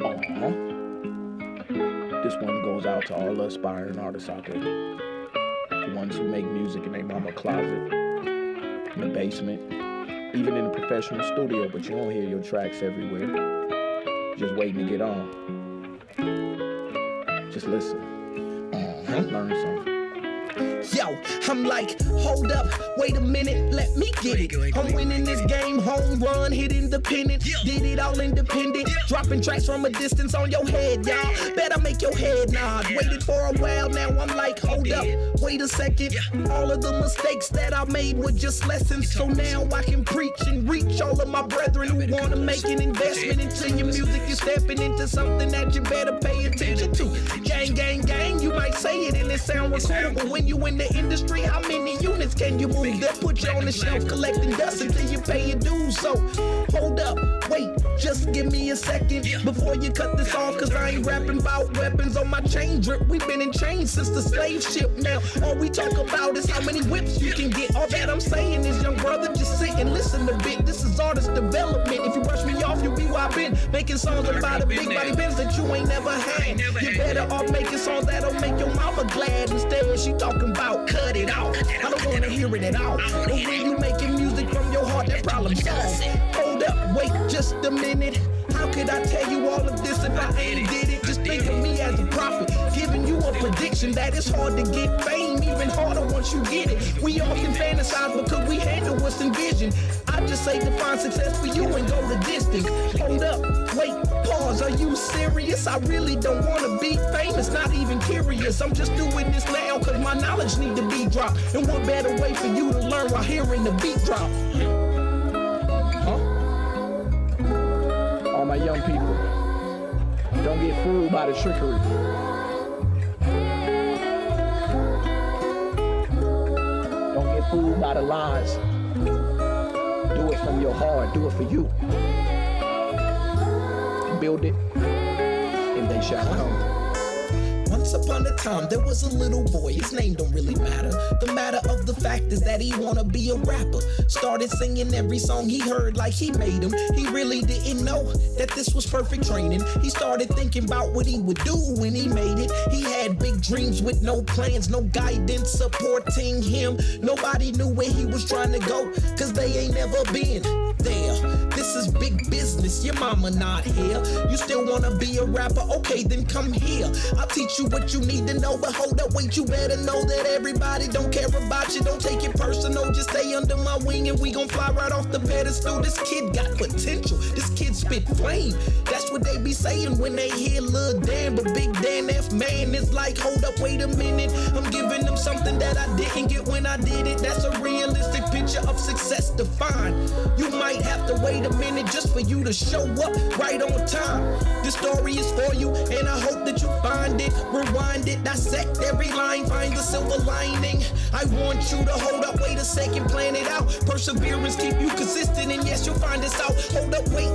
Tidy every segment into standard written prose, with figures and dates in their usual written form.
Uh-huh. This one goes out to all the aspiring artists out there. The ones who make music in their mama closet, in the basement, even in the professional studio, but you don't hear your tracks everywhere. Just waiting to get on. Just listen. Learn something. Yo, I'm like, hold up, wait a minute, let me get it. I'm winning this game, home run, hit independent. Did it all independent, dropping tracks from a distance on your head, y'all. Better make your head nod. Waited for a while, now I'm like, hold up, wait a second. All of the mistakes that I made were just lessons. So now I can preach and reach all of my brethren who wanna make an investment into your music. You're stepping into something that you better pay attention to. Gang, gang, gang, you might say it and it sound cool, but when you in the industry, how many units can you move? They'll put you on the shelf collecting dust until you pay your dues. So hold up, wait, just give me a second before you cut this off, cause I ain't rapping about weapons on my chain drip. We've been in chains since the slave ship. Now all we talk about is how many whips you can get. All that I'm saying is, young brother, just sit and listen a bit. This is artist development. If you brush me off, you'll be where I've been, making songs about a big body Benz that you ain't never had. You better off making songs that'll make your mama glad. Instead she talking about cut it out. I don't wanna hear it at all. But when you making music from your heart, that problem solved. Hold up, wait just a minute. How could I tell you all of this if I ain't did it? Just think of me as a prophet, giving you a prediction that it's hard to get fame, even harder once you get it. We all can fantasize because we handle what's envisioned. I just say define success for you and go the distance. Hold up, wait, pause, are you serious? I really don't wanna be famous, not even curious. I'm just doing this now cause my knowledge need to be dropped. And what better way for you to learn while hearing the beat drop? All my young people, don't get fooled by the trickery. Don't get fooled by the lies. Do it from your heart, do it for you. Build it, and they shall come. Once upon a time, there was a little boy, his name don't really matter. The matter of the fact is that he wanna be a rapper. Started singing every song he heard like he made him. He really didn't know that this was perfect training. He started thinking about what he would do when he made it. He had big dreams with no plans, no guidance supporting him. Nobody knew where he was trying to go, cause they ain't never been there. This is big business, your mama not here. You still wanna be a rapper? Okay, then come here. I'll teach you what you need to know, but hold up, wait, you better know that everybody don't care about you. Don't take it personal, just stay under my wing and we gon' fly right off the pedestal. This kid got potential, this kid spit flame. That's what they be saying when they hear Lil Dan, but Big Dan F man is like, hold up, wait a minute. I'm giving them something that I didn't get when I did it. That's a realistic picture of success defined. You might have to wait a minute just for you to show up right on time. This story is for you and I hope that you find it. Rewind it, dissect every line, find the silver lining. I want you to hold up, wait a second, plan it out. Perseverance keep you consistent and yes, you'll find this out. Hold up, wait,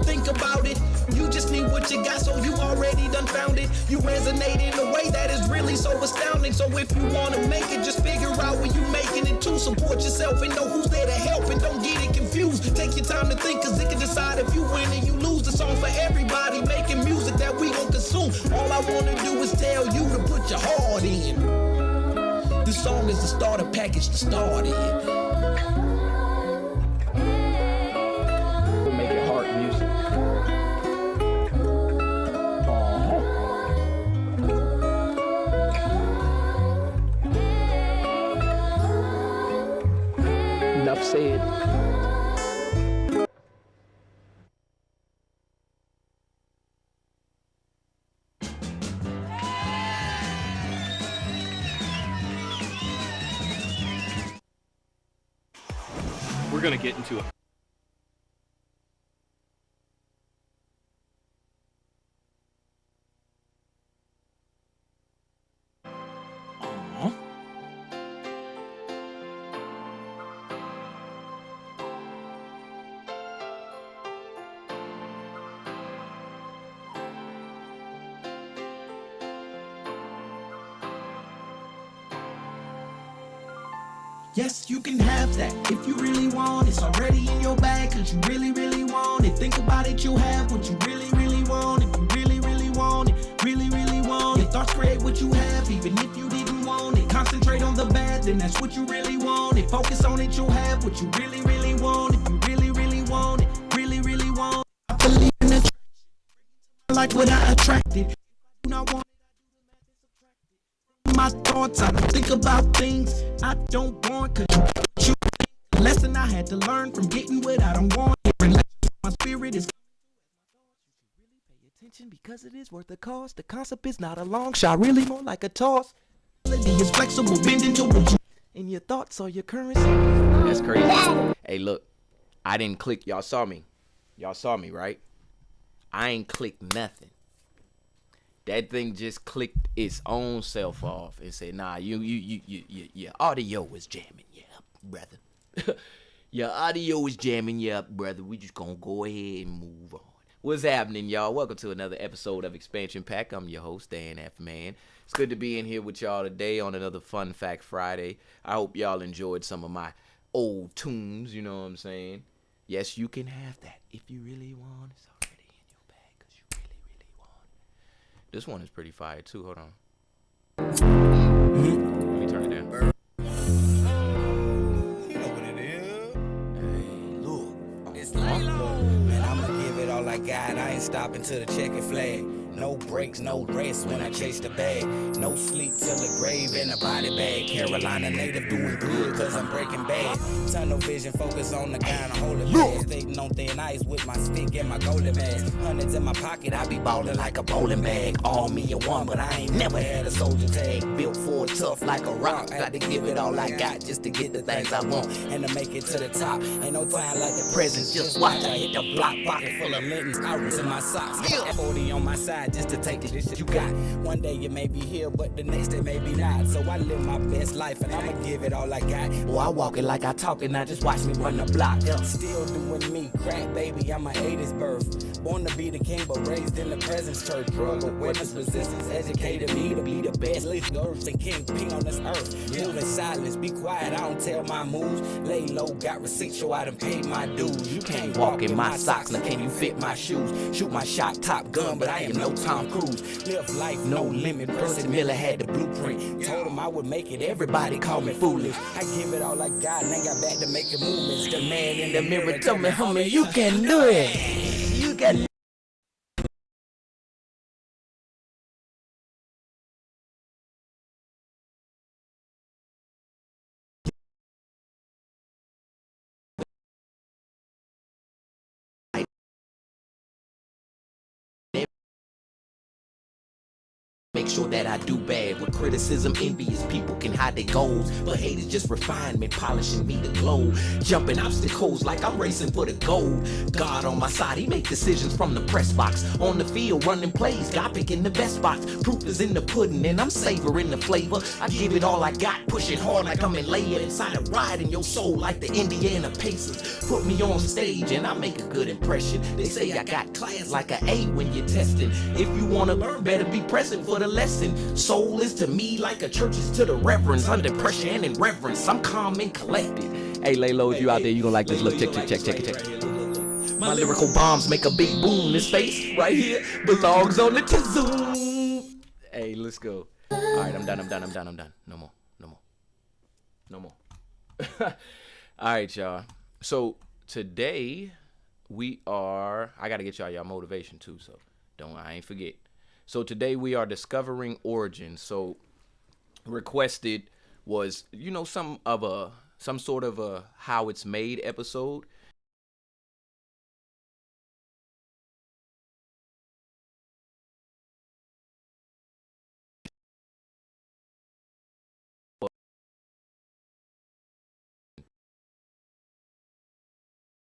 think about it. You just need what you got, so you already done found it. You resonate in a way that is really so astounding. So if you wanna make it, just figure out where you making it to. Support yourself and know who's there to help, and don't get it confused. Take your time to think, cause it can decide if you win and you lose. The song for everybody, making music that we gon' consume. All I wanna do is tell you to put your heart in. This song is the starter package to start in. We'll make it heart music. Enough said. We're gonna get into it. Yes, you can have that if you really want. It's already in your bag, cause you really, really want it. Think about it, you'll have what you really, really want. If you really, really want it, really, really want it. Your thoughts create what you have, even if you didn't want it. Concentrate on the bad, then that's what you really want it. Focus on it, you'll have what you really, really want. If you really, really want it, really, really want it. I believe in attraction, like what I attracted. Do not want my thoughts, I don't think about things I don't want, cause you lesson I had to learn from getting what I don't want. My spirit is really pay attention because it is worth the cost. The concept is not a long shot, really more like a toss. Melody is flexible, bend into what you and your thoughts are your currency. That's crazy. Hey, look, I didn't click. Y'all saw me, right? I ain't clicked nothing. That thing just clicked its own self off and said, "Nah, your audio is jamming you up, brother. Your audio is jamming you up, brother. We just gonna go ahead and move on." What's happening, y'all? Welcome to another episode of Expansion Pack. I'm your host, Dan F. Man. It's good to be in here with y'all today on another Fun Fact Friday. I hope y'all enjoyed some of my old tunes, you know what I'm saying? Yes, you can have that if you really want. It's already in your bag because you really, really want. This one is pretty fire, too. Hold on. Let me turn it down. You know what it is. Hey, look. It's Lilo. Man, I'ma give it all I got. I ain't stopping till the checkered flag. No breaks, no rest when I chase the bag. No sleep till the grave in a body bag. Carolina native doing good cause I'm breaking bad. Tunnel vision, focus on the kind of holy man. Skating on thin ice with my stick and my goalie mask. Hundreds in my pocket, I be ballin' like a bowling bag. All me and one, but I ain't never had a soldier tag. Built for it tough like a rock. Got to give it all I got just to get the things I want. And to make it to the top. Ain't no time like the present. Just watch, I hit the block, pocket full of lintons. Out in my socks. 40 on my side just to take this shit you got. One day you may be here, but the next day maybe not. So I live my best life and I'ma give it all I got. Well, I walk it like I talk it, now just watch me run the block. Still doing me, crack baby, I'm a 80s birth. Born to be the king, but raised in the presence church. Drug awareness, resistance, educated me to be the best. Least earth and king on this earth. Move in silence, be quiet, I don't tell my moves. Lay low, got receipts, so I done paid my dues. You can't walk in my socks, now can you fit my shoes? Shoot my shot, Top Gun, but I am no Tom Cruise. Live life, no limit. Percy Miller had the blueprint. Told him I would make it. Everybody call me foolish. I give it all I got and ain't got back to making movements. The man in the mirror told me, homie, you can do it. You can. Make sure that I do bad. With criticism, envious people can hide their goals. But haters just refinement, polishing me to glow. Jumping obstacles like I'm racing for the gold. God on my side, he make decisions from the press box. On the field, running plays, God picking the best box. Proof is in the pudding and I'm savoring the flavor. I give it all I got, pushing hard like I'm in layered inside a ride in your soul like the Indiana Pacers. Put me on stage and I make a good impression. They say I got class like an A when you're testing. If you wanna learn, better be present for the lesson. Soul is to me like a church is to the reverends. Under pressure and in reverence, I'm calm and collected. Hey, Laylo, if you out there, you gonna like this. Look, check. My lyrical bombs make a big boom. This face right here belongs on the Zoom. Hey, let's go. All right, I'm done. No more. All right, y'all. So today I gotta get y'all motivation too. So I ain't forget. So today we are discovering origins. So requested was, some sort of a how it's made episode.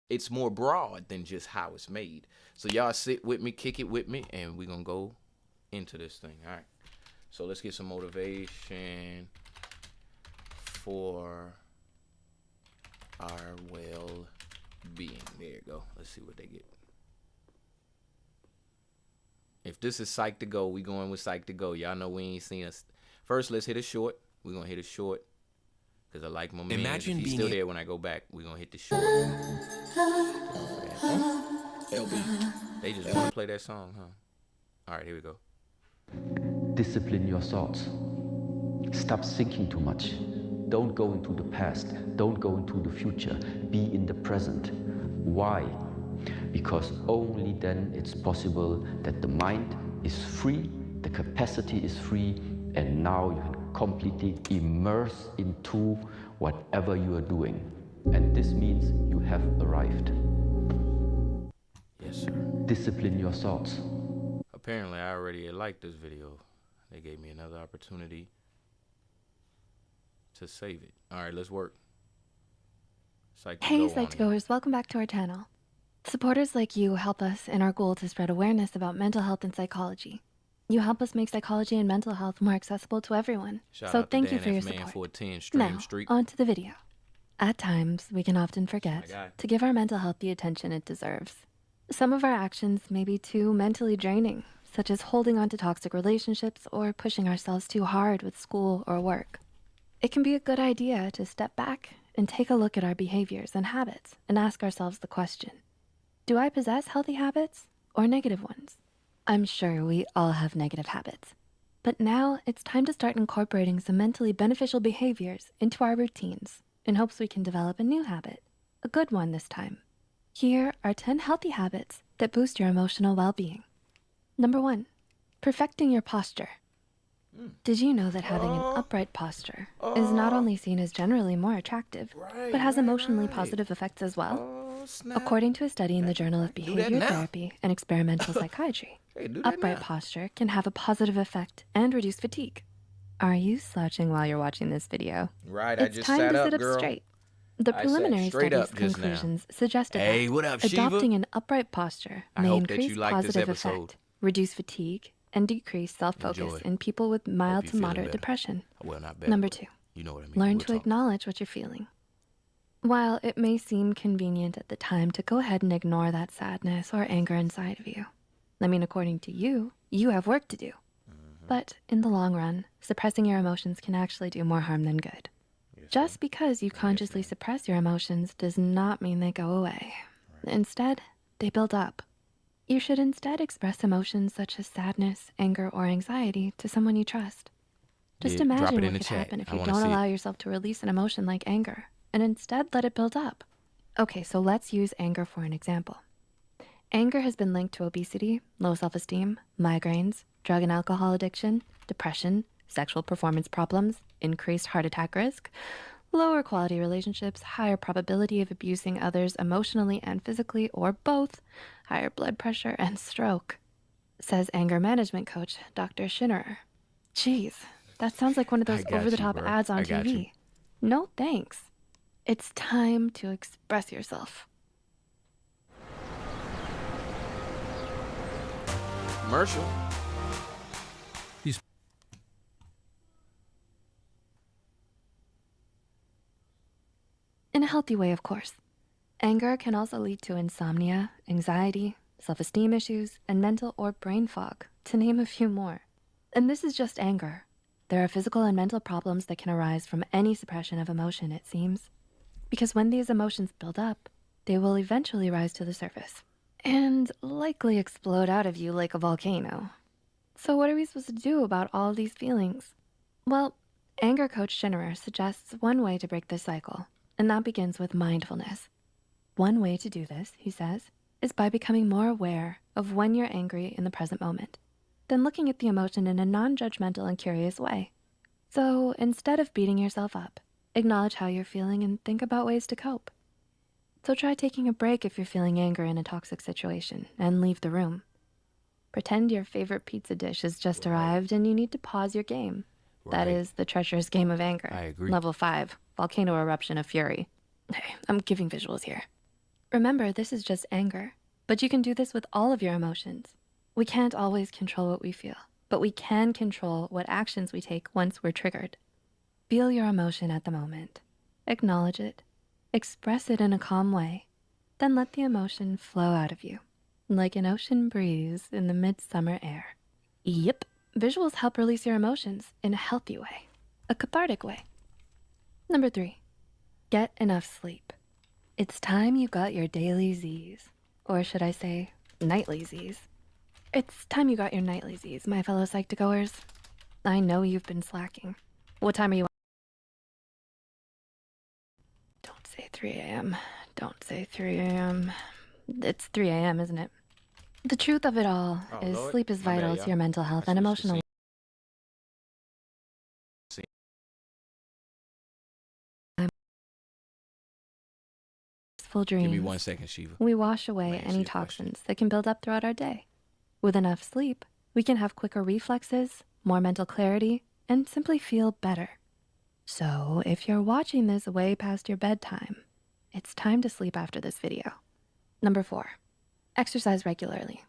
It's more broad than just how it's made. So y'all sit with me, kick it with me, and we're gonna go into this thing. All right, so let's get some motivation for our well-being. There you go. Let's see what they get. If this is Psych to Go, we going with Psych to Go. Y'all know we ain't seen us. First, let's hit a short. We're gonna hit a short. Cause I like my man. If Imagine he's being still a- there when I go back, we're gonna hit the short. LB. They just want to play that song, huh? All right, here we go. Discipline your thoughts. Stop thinking too much. Don't go into the past. Don't go into the future. Be in the present. Why? Because only then it's possible that the mind is free, the capacity is free, and now you can completely immerse into whatever you are doing. And this means you have arrived. Yes, sir. Discipline your thoughts. Apparently, I already liked this video. They gave me another opportunity to save it. All right, let's work. Hey, Psych2Goers, welcome back to our channel. Supporters like you help us in our goal to spread awareness about mental health and psychology. You help us make psychology and mental health more accessible to everyone. So thank you for your support. Now, on to the video. At times, we can often forget to give our mental health the attention it deserves. Some of our actions may be too mentally draining, such as holding on to toxic relationships or pushing ourselves too hard with school or work. It can be a good idea to step back and take a look at our behaviors and habits and ask ourselves the question, do I possess healthy habits or negative ones? I'm sure we all have negative habits, but now it's time to start incorporating some mentally beneficial behaviors into our routines in hopes we can develop a new habit, a good one this time. Here are 10 healthy habits that boost your emotional well-being. Number 1, perfecting your posture. Did you know that having an upright posture is not only seen as generally more attractive, but has emotionally positive effects as well? According to a study in the Journal of Behavior Therapy and Experimental Psychiatry, upright posture can have a positive effect and reduce fatigue. Are you slouching while you're watching this video? Right, It's I just time sat to up, sit up girl. straight. The I sat preliminary straight study's up just now. conclusions suggested Hey, that what up, Shiva? adopting an upright posture I may hope that increase you like this positive episode. effect, reduce fatigue, and decrease self-focus Enjoy. in people with mild you to feeling moderate better. depression. Well, not bad. Number but 2, you know what I mean. learn We'll to talk. acknowledge what you're feeling. While it may seem convenient at the time to go ahead and ignore that sadness or anger inside of you, I mean, according to you, you have work to do. But in the long run, suppressing your emotions can actually do more harm than good. Just because you consciously suppress your emotions does not mean they go away. Instead, they build up. You should instead express emotions such as sadness, anger, or anxiety to someone you trust. Just Yeah, drop imagine it in what the could chat. happen if I you wanna don't see it. allow yourself to release an emotion like anger, and instead let it build up. Okay, so let's use anger for an example. Anger has been linked to obesity, low self-esteem, migraines, drug and alcohol addiction, depression, sexual performance problems, increased heart attack risk, lower quality relationships, higher probability of abusing others emotionally and physically, or both, higher blood pressure, and stroke, says anger management coach Dr. Schinnerer. Jeez, that sounds like one of those I got you, over-the-top bro. ads on I got TV. you. No thanks. It's time to express yourself. Commercial. In a healthy way, of course. Anger can also lead to insomnia, anxiety, self-esteem issues, and mental or brain fog, to name a few more. And this is just anger. There are physical and mental problems that can arise from any suppression of emotion, it seems. Because when these emotions build up, they will eventually rise to the surface and likely explode out of you like a volcano. So what are we supposed to do about all of these feelings? Well, anger coach Schinnerer suggests one way to break this cycle, and that begins with mindfulness. One way to do this, he says, is by becoming more aware of when you're angry in the present moment, then looking at the emotion in a non-judgmental and curious way. So instead of beating yourself up, acknowledge how you're feeling and think about ways to cope. So try taking a break if you're feeling anger in a toxic situation and leave the room. Pretend your favorite pizza dish has just arrived and you need to pause your game. That is the treacherous game of anger. I agree. Level 5, volcano eruption of fury. Hey, I'm giving visuals here. Remember, this is just anger, but you can do this with all of your emotions. We can't always control what we feel, but we can control what actions we take once we're triggered. Feel your emotion at the moment. Acknowledge it. Express it in a calm way. Then let the emotion flow out of you, like an ocean breeze in the midsummer air. Yep, visuals help release your emotions in a healthy way, a cathartic way. Number 3, get enough sleep. It's time you got your daily Z's. Or should I say, nightly Z's. It's time you got your nightly Z's, my fellow Psych2Goers. I know you've been slacking. What time are you? Don't say 3 a.m. Don't say 3 a.m. It's 3 a.m., isn't it? The truth of it all is Lord. sleep is My bad, vital y'all. to your mental health I and switched to emotional full dreams. Give me 1 second, Shiva. We wash away answer any your question. toxins that can build up throughout our day. With enough sleep, we can have quicker reflexes, more mental clarity, and simply feel better. So if you're watching this way past your bedtime, it's time to sleep after this video. Number 4, exercise regularly.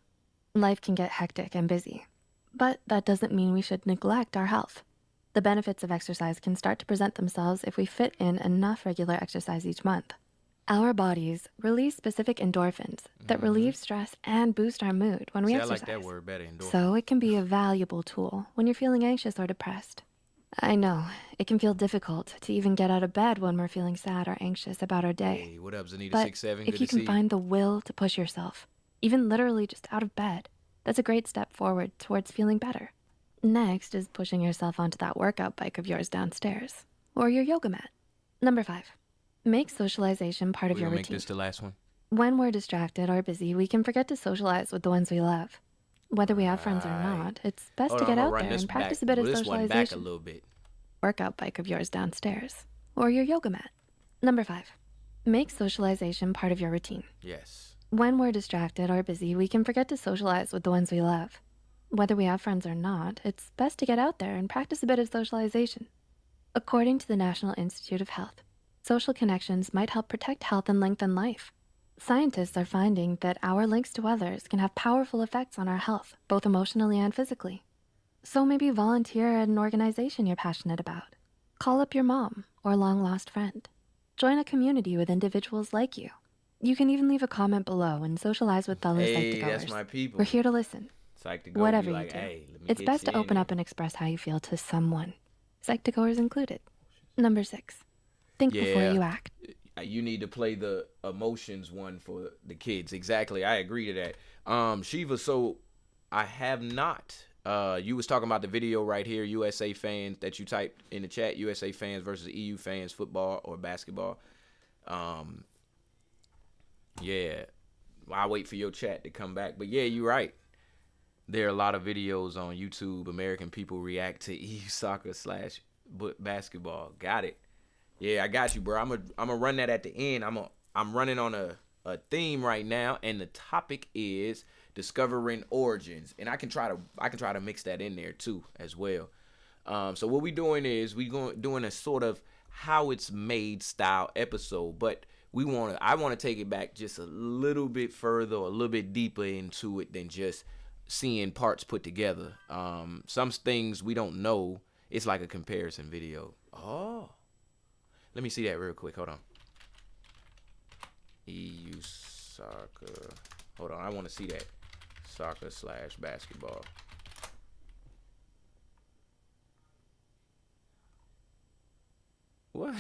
Life can get hectic and busy, but that doesn't mean we should neglect our health. The benefits of exercise can start to present themselves if we fit in enough regular exercise each month. Our bodies release specific endorphins that relieve stress and boost our mood when we See, I exercise. like that word better, endorphin. So it can be a valuable tool when you're feeling anxious or depressed. I know, it can feel difficult to even get out of bed when we're feeling sad or anxious about our day. Hey, what up, Zanita But 67? if Good you to see can find the will to push yourself, even literally just out of bed, that's a great step forward towards feeling better. Next is pushing yourself onto that workout bike of yours downstairs, or your yoga mat. Number 5, make socialization part of We're your gonna make routine. this the last one. When we're distracted or busy, we can forget to socialize with the ones we love. Whether we have friends or not, it's best to get out there and practice a bit of this one back a socialization. little bit. Workout bike of yours downstairs, or your yoga mat. Number 5, make socialization part of your routine. Yes. When we're distracted or busy, we can forget to socialize with the ones we love. Whether we have friends or not, it's best to get out there and practice a bit of socialization. According to the National Institute of Health, social connections might help protect health and lengthen life. Scientists are finding that our links to others can have powerful effects on our health, both emotionally and physically. So maybe volunteer at an organization you're passionate about. Call up your mom or long-lost friend. Join a community with individuals like you. You can even leave a comment below and socialize with fellow Hey, Psych2Goers. that's my people. We're here to listen. Psych2Go Whatever be you like, do, hey, let me it's get best you to in open there. up and express how you feel to someone, Psych2Goers included. Number 6, think before Yeah. you act. You need to play the emotions one for the kids. Exactly. I agree to that. Shiva, so I have not. You was talking about the video right here, USA fans, that you typed in the chat, USA fans versus EU fans, football or basketball. Yeah. I'll wait for your chat to come back. But yeah, you're right. There are a lot of videos on YouTube. American people react to EU soccer / basketball. Got it. Yeah, I got you, bro. I'm gonna run that at the end. I'm running on a theme right now, and the topic is discovering origins, and I can try to mix that in there too as well. So what we doing is doing a sort of how it's made style episode, but I want to take it back just a little bit further, a little bit deeper into it than just seeing parts put together. Some things we don't know. It's like a comparison video. Oh. Let me see that real quick. Hold on. EU soccer. Hold on. I want to see that. Soccer / basketball. What?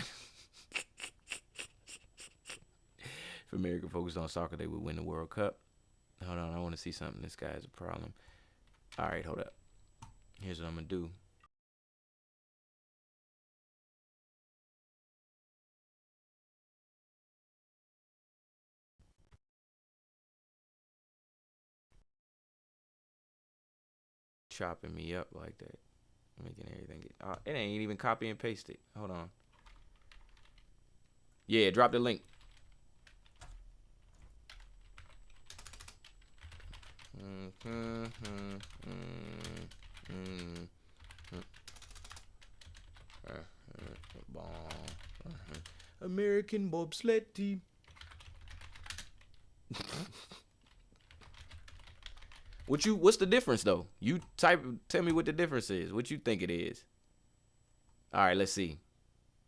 If America focused on soccer, they would win the World Cup. Hold on. I want to see something. This guy has a problem. All right. Hold up. Here's what I'm going to do. Chopping me up like that, making everything it ain't even copy and paste it. Hold on. Yeah, drop the link. American bobsled team. What's the difference though? Tell me what the difference is. What you think it is? All right, let's see.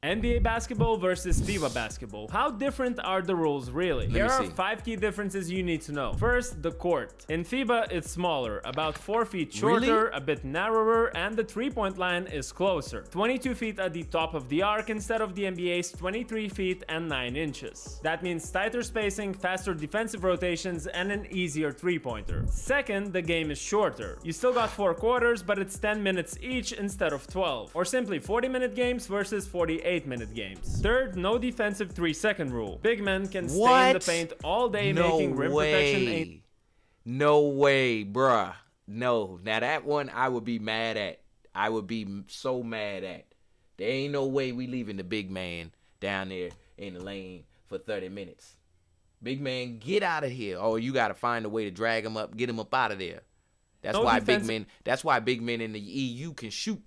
NBA basketball versus FIBA basketball. How different are the rules really? Here are 5 key differences you need to know. First, the court. In FIBA, it's smaller, about 4 feet shorter, a bit narrower, and the 3-point line is closer. 22 feet at the top of the arc instead of the NBA's 23 feet and 9 inches. That means tighter spacing, faster defensive rotations, and an easier 3-pointer. Second, the game is shorter. You still got 4 quarters, but it's 10 minutes each instead of 12. Or simply 40-minute games versus 48-minute games. Third, no defensive 3-second rule. Big men can stay in the paint all day, making rim protection No way, bruh. No. Now that one I would be mad at. I would be so mad at. There ain't no way we leaving the big man down there in the lane for 30 minutes. Big man, get out of here. Oh, you got to find a way to drag him up, get him up out of there. That's why big men in the EU can shoot.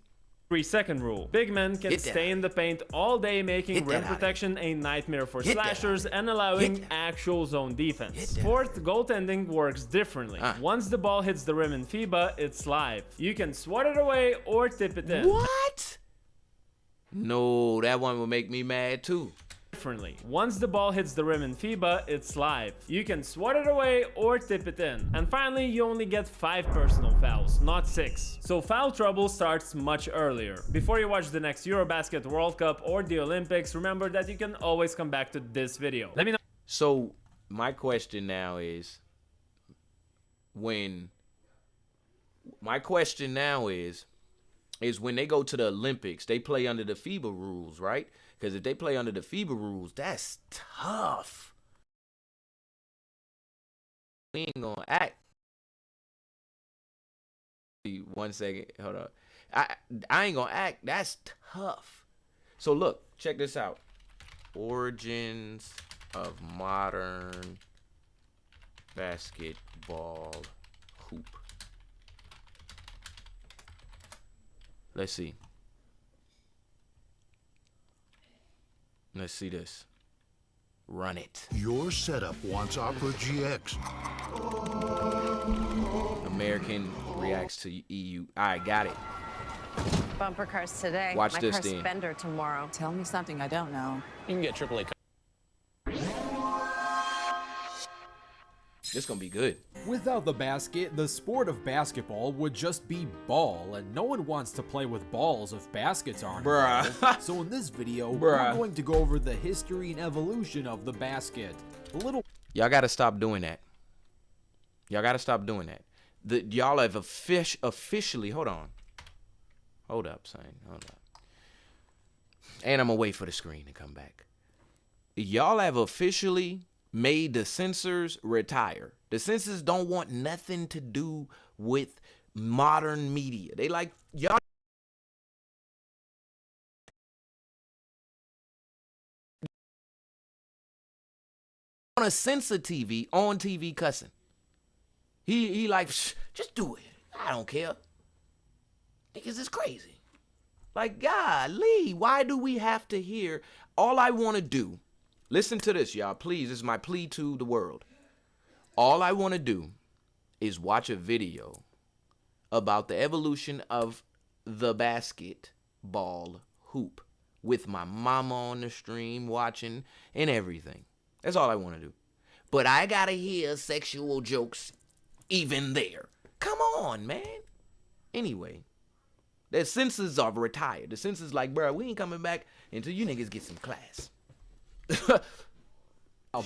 3-second rule. Big men can stay in the paint all day, making rim protection a nightmare for slashers and allowing actual zone defense. Fourth, goaltending works differently. Once the ball hits the rim in FIBA, it's live. You can swat it away or tip it in. What? No, that one will make me mad too. Once the ball hits the rim in FIBA, it's live. You can swat it away or tip it in. And finally, you only get 5 personal fouls, not 6. So foul trouble starts much earlier. Before you watch the next Eurobasket World Cup or the Olympics, remember that you can always come back to this video. Let me know. So my question now is, when they go to the Olympics, they play under the FIBA rules, right? Because if they play under the FIBA rules, that's tough. We ain't gonna act. 1 second, hold up. I ain't gonna act. That's tough. So look, check this out. Origins of modern basketball hoop. Let's see. Let's see this. Run it. Your setup wants Opera GX. American reacts to EU. All right, got it. Bumper cars today. Watch My this car's then. Fender tomorrow. Tell me something I don't know. You can get AAA. This gonna be good. Without the basket, the sport of basketball would just be ball, and no one wants to play with balls if baskets aren't involved. So in this video, we're going to go over the history and evolution of the basket. Y'all gotta stop doing that. Y'all gotta stop doing that. Y'all have officially, hold on. Hold up, son. Hold up. And I'm gonna wait for the screen to come back. Y'all have officially made the censors retire. The censors don't want nothing to do with modern media. They like, y'all want to censor TV on TV cussing. He like, just do it. I don't care. Niggas is crazy. Like, golly, why do we have to hear? All I want to do, listen to this, y'all, please. This is my plea to the world. All I want to do is watch a video about the evolution of the basketball hoop with my mama on the stream watching and everything. That's all I want to do. But I gotta hear sexual jokes even there. Come on, man. Anyway, the censors are retired. The censors like, bro, we ain't coming back until you niggas get some class.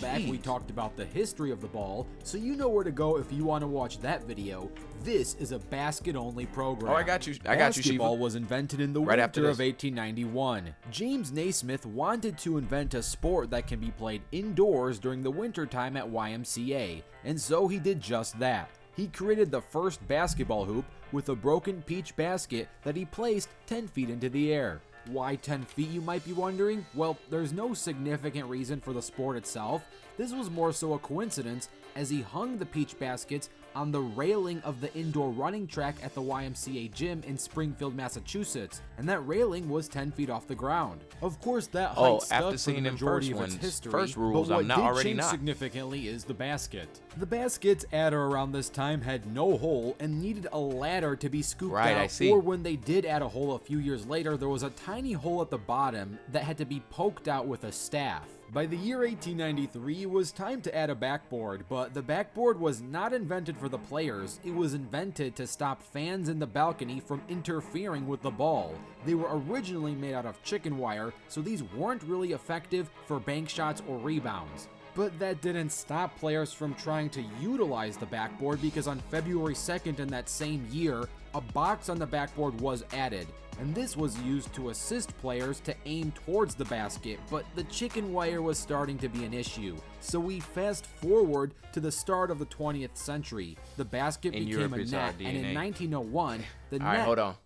Back we talked about the history of the ball, so you know where to go if you want to watch that video. This is a basket-only program. Oh, I got you. Basketball Shiva. was invented in the winter of 1891. James Naismith wanted to invent a sport that can be played indoors during the winter time at YMCA, and so he did just that. He created the first basketball hoop with a broken peach basket that he placed 10 feet into the air. Why 10 feet, you might be wondering? Well, there's no significant reason for the sport itself. This was more so a coincidence, as he hung the peach baskets on the railing of the indoor running track at the YMCA gym in Springfield, Massachusetts, and that railing was 10 feet off the ground. Of course, that height stuck for the majority of its history, but what did change significantly is the basket. The baskets at or around this time had no hole and needed a ladder to be scooped out, or when they did add a hole a few years later, there was a tiny hole at the bottom that had to be poked out with a staff. By the year 1893, it was time to add a backboard, but the backboard was not invented for the players. It was invented to stop fans in the balcony from interfering with the ball. They were originally made out of chicken wire, so these weren't really effective for bank shots or rebounds. But that didn't stop players from trying to utilize the backboard, because on February 2nd in that same year, a box on the backboard was added, and this was used to assist players to aim towards the basket, but the chicken wire was starting to be an issue. So we fast forward to the start of the 20th century. The basket became a net, and in 1901, the net... Alright,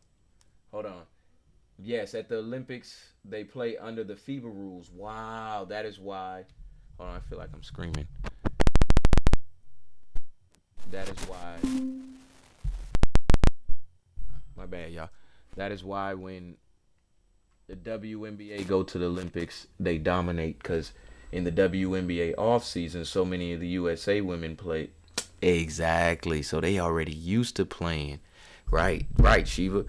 hold on. Yes, at the Olympics, they play under the FIBA rules. Wow, that is why... Hold on, I feel like I'm screaming. That is why... My bad, y'all. That is why when the WNBA go to the Olympics, they dominate, because in the WNBA offseason, so many of the USA women play. Exactly. So they already used to playing. Right, Shiva.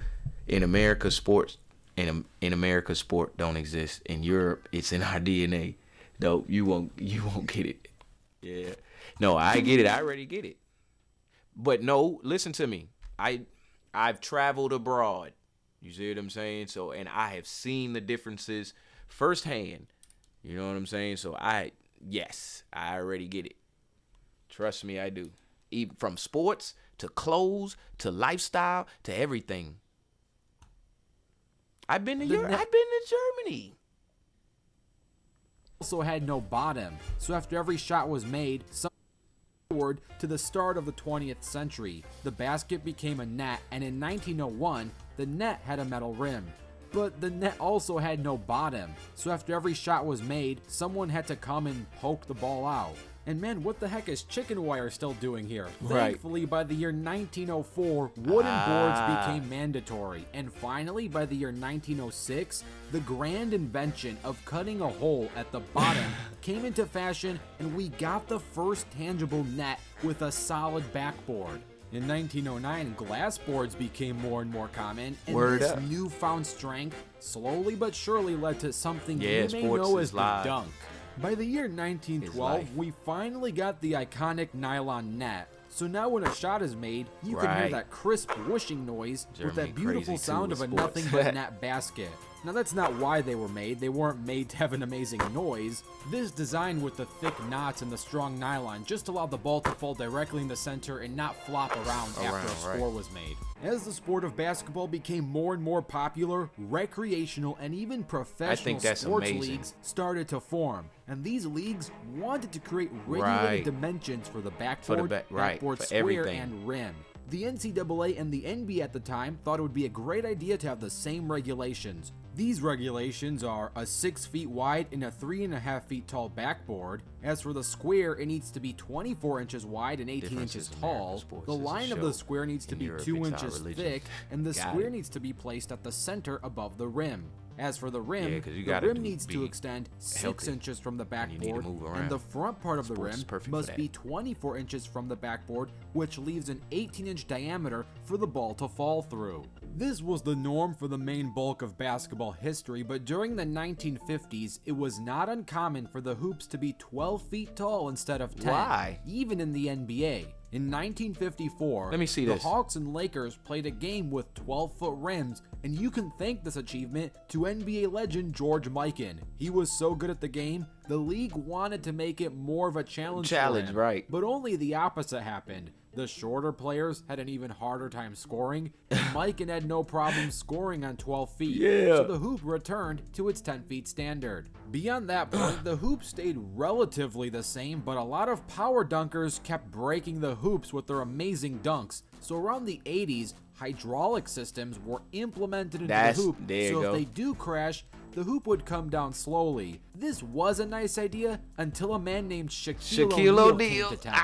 In America, sports in America, sport don't exist. In Europe, it's in our DNA. No, you won't get it. Yeah. No, I get it. I already get it. But no, listen to me. I've traveled abroad. You see what I'm saying? So, and I have seen the differences firsthand. You know what I'm saying? So yes, I already get it. Trust me, I do. Even from sports to clothes to lifestyle to everything. I've been to Europe. I've been to Germany. Also had no bottom, so after every shot was made, forward to the start of the 20th century, the basket became a net, and in 1901, the net had a metal rim. But the net also had no bottom, so after every shot was made, someone had to come and poke the ball out. And man, what the heck is chicken wire still doing here? Right. Thankfully, by the year 1904, wooden boards became mandatory. And finally, by the year 1906, the grand invention of cutting a hole at the bottom came into fashion, and we got the first tangible net with a solid backboard. In 1909, glass boards became more and more common, and this newfound strength slowly but surely led to something you may know as the dunk. By the year 1912, we finally got the iconic nylon net. So now when a shot is made, you can hear that crisp whooshing noise with that beautiful sound of a nothing but net basket. Now that's not why they were made. They weren't made to have an amazing noise. This design with the thick knots and the strong nylon just allowed the ball to fall directly in the center and not flop around after a score was made. As the sport of basketball became more and more popular, recreational and even professional sports leagues started to form. And these leagues wanted to create regulated dimensions for the backboard, backboard square, and rim. The NCAA and the NBA at the time thought it would be a great idea to have the same regulations. These regulations are a 6 feet wide and a 3.5 feet tall backboard. As for the square, it needs to be 24 inches wide and 18 inches tall. The line of the square needs to be 2 inches thick, and the square needs to be placed at the center above the rim. As for the rim, the rim needs to extend 6 inches from the backboard, and the front part of the rim must be 24 inches from the backboard, which leaves an 18-inch diameter for the ball to fall through. This was the norm for the main bulk of basketball history, but during the 1950s, it was not uncommon for the hoops to be 12 feet tall instead of 10. Why? Even in the NBA. In 1954, the Hawks and Lakers played a game with 12-foot rims, and you can thank this achievement to NBA legend George Mikan. He was so good at the game, the league wanted to make it more of a challenge for him, but only the opposite happened. The shorter players had an even harder time scoring, and Mikan had no problem scoring on 12 feet, so the hoop returned to its 10 feet standard. Beyond that point, the hoop stayed relatively the same, but a lot of power dunkers kept breaking the hoops with their amazing dunks. So around the 80s, hydraulic systems were implemented into the hoop, so if they do crash, the hoop would come down slowly. This was a nice idea until a man named Shaquille O'Neal came to town.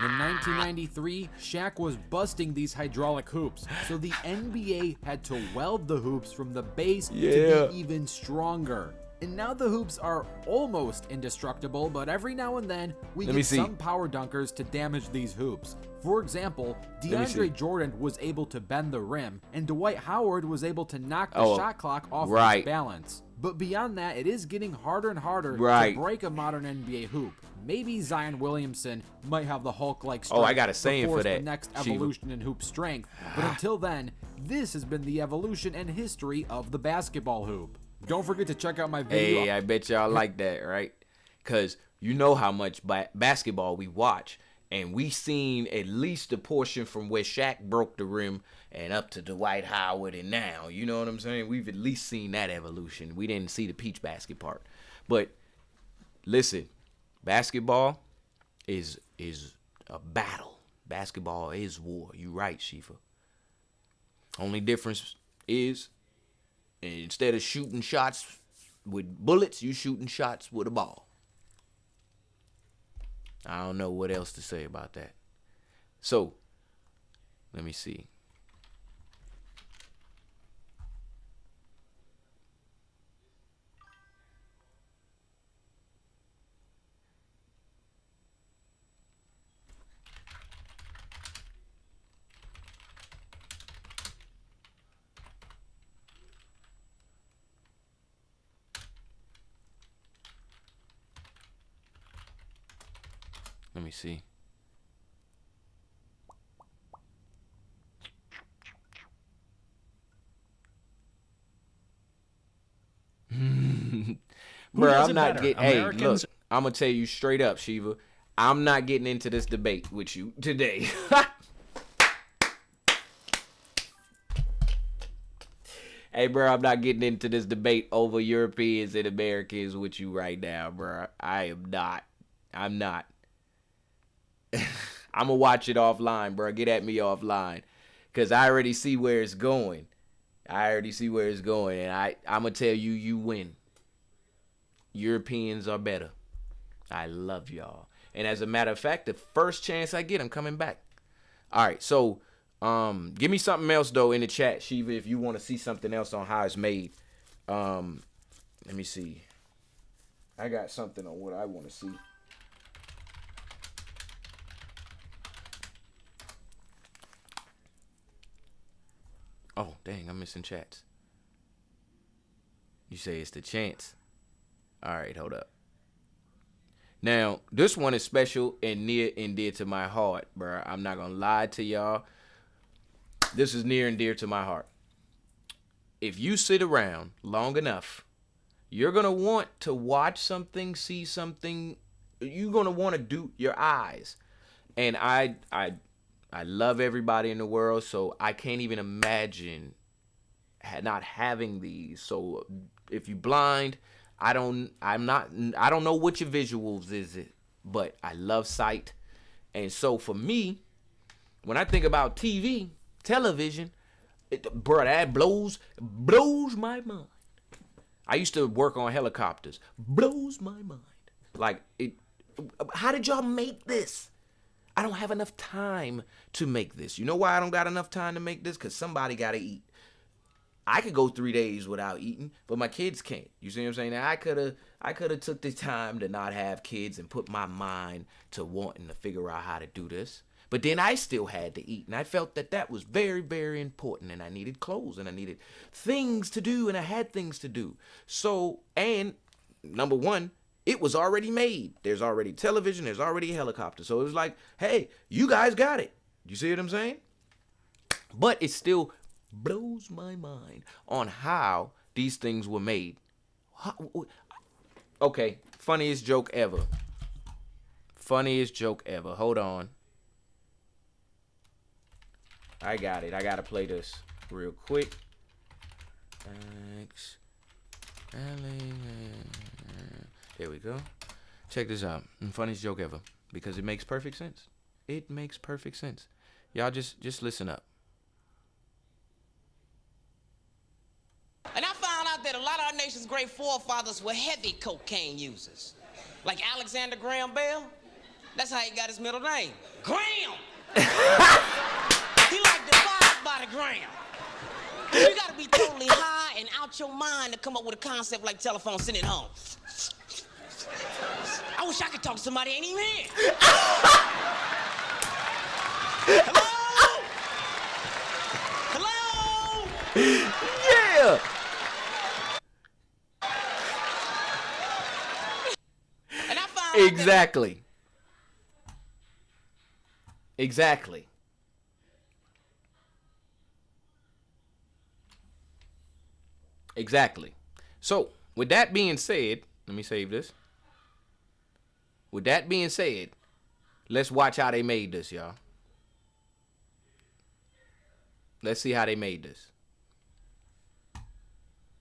In 1993, Shaq was busting these hydraulic hoops, so the NBA had to weld the hoops from the base to be even stronger. And now the hoops are almost indestructible, but every now and then we get some power dunkers to damage these hoops. For example, DeAndre Jordan was able to bend the rim, and Dwight Howard was able to knock the shot clock off its balance. But beyond that, it is getting harder and harder to break a modern NBA hoop. Maybe Zion Williamson might have the Hulk-like strength I got a saying for that, the next evolution in hoop strength. But until then, this has been the evolution and history of the basketball hoop. Don't forget to check out my video. Hey, I bet y'all like that, right? Because you know how much basketball we watch. And we seen at least a portion from where Shaq broke the rim and up to Dwight Howard and now. You know what I'm saying? We've at least seen that evolution. We didn't see the peach basket part. But listen, basketball is a battle. Basketball is war. You right, Shifa. Only difference is instead of shooting shots with bullets, you shooting shots with a ball. I don't know what else to say about that. So, let me see. Let me see. Bro, I'm not getting. Hey, look, I'm gonna tell you straight up, Shiva. I'm not getting into this debate with you today. Hey, bro, I'm not getting into this debate over Europeans and Americans with you right now, bro. I am not. I'm not. I'm gonna watch it offline, bro. Get at me offline, cause I already see where it's going. And I'm gonna tell you, you win. Europeans are better. I love y'all, and as a matter of fact, the first chance I get, I'm coming back. All right, so give me something else though in the chat, Shiva, if you want to see something else on how it's made. Let me see. I got something on what I want to see. Oh, dang, I'm missing chats. You say it's the chance. All right, hold up. Now, this one is special and near and dear to my heart, bro. I'm not going to lie to y'all. This is near and dear to my heart. If you sit around long enough, you're going to want to watch something, see something. You're going to want to do your eyes. And I love everybody in the world, so I can't even imagine not having these. So if you blind, I don't know which of visuals is it, but I love sight. And so for me, when I think about television, bro, that blows my mind. I used to work on helicopters. Blows my mind. Like, how did y'all make this? I don't have enough time to make this. You know why I don't got enough time to make this? Because somebody got to eat. I could go 3 days without eating, but my kids can't. You see what I'm saying? Now, I could have took the time to not have kids and put my mind to wanting to figure out how to do this. But then I still had to eat, and I felt that was very, very important, and I needed clothes, and I needed things to do, and I had things to do. So, and number one, it was already made. There's already television. There's already a helicopter. So it was like, hey, you guys got it. You see what I'm saying? But it still blows my mind on how these things were made. Okay, funniest joke ever. Funniest joke ever. Hold on. I got it. I got to play this real quick. Thanks. There we go. Check this out. Funniest joke ever. Because it makes perfect sense. It makes perfect sense. Y'all just listen up. And I found out that a lot of our nation's nation's great forefathers were heavy cocaine users. Like Alexander Graham Bell, that's how he got his middle name. Graham! He like divided by the gram. You gotta be totally high and out your mind to come up with a concept like telephone sitting at home. I wish I could talk to somebody ain't even here. Hello? Hello? Yeah. And I found Exactly. Exactly. Exactly. So, with that being said, let me save this. With that being said, let's watch how they made this, y'all. Let's see how they made this.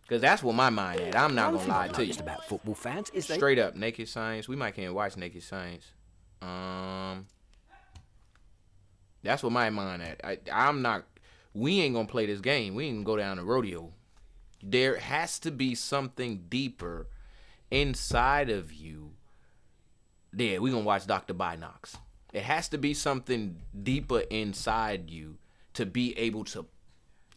Because that's what my mind at. I'm not going to lie to you. About football fans is they... Straight up, Naked Science. We might can't watch Naked Science. That's what my mind at. I'm not... We ain't going to play this game. We ain't going to go down the rodeo. There has to be something deeper inside of you. Yeah, we're going to watch Dr. Binox. It has to be something deeper inside you to be able to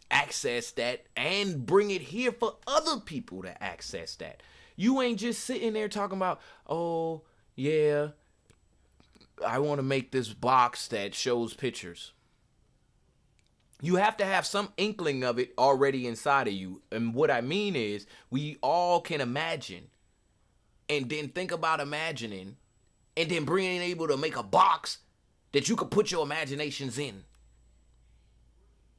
access that and bring it here for other people to access that. You ain't just sitting there talking about, oh, yeah, I want to make this box that shows pictures. You have to have some inkling of it already inside of you. And what I mean is, we all can imagine and then think about imagining and then being able to make a box that you could put your imaginations in.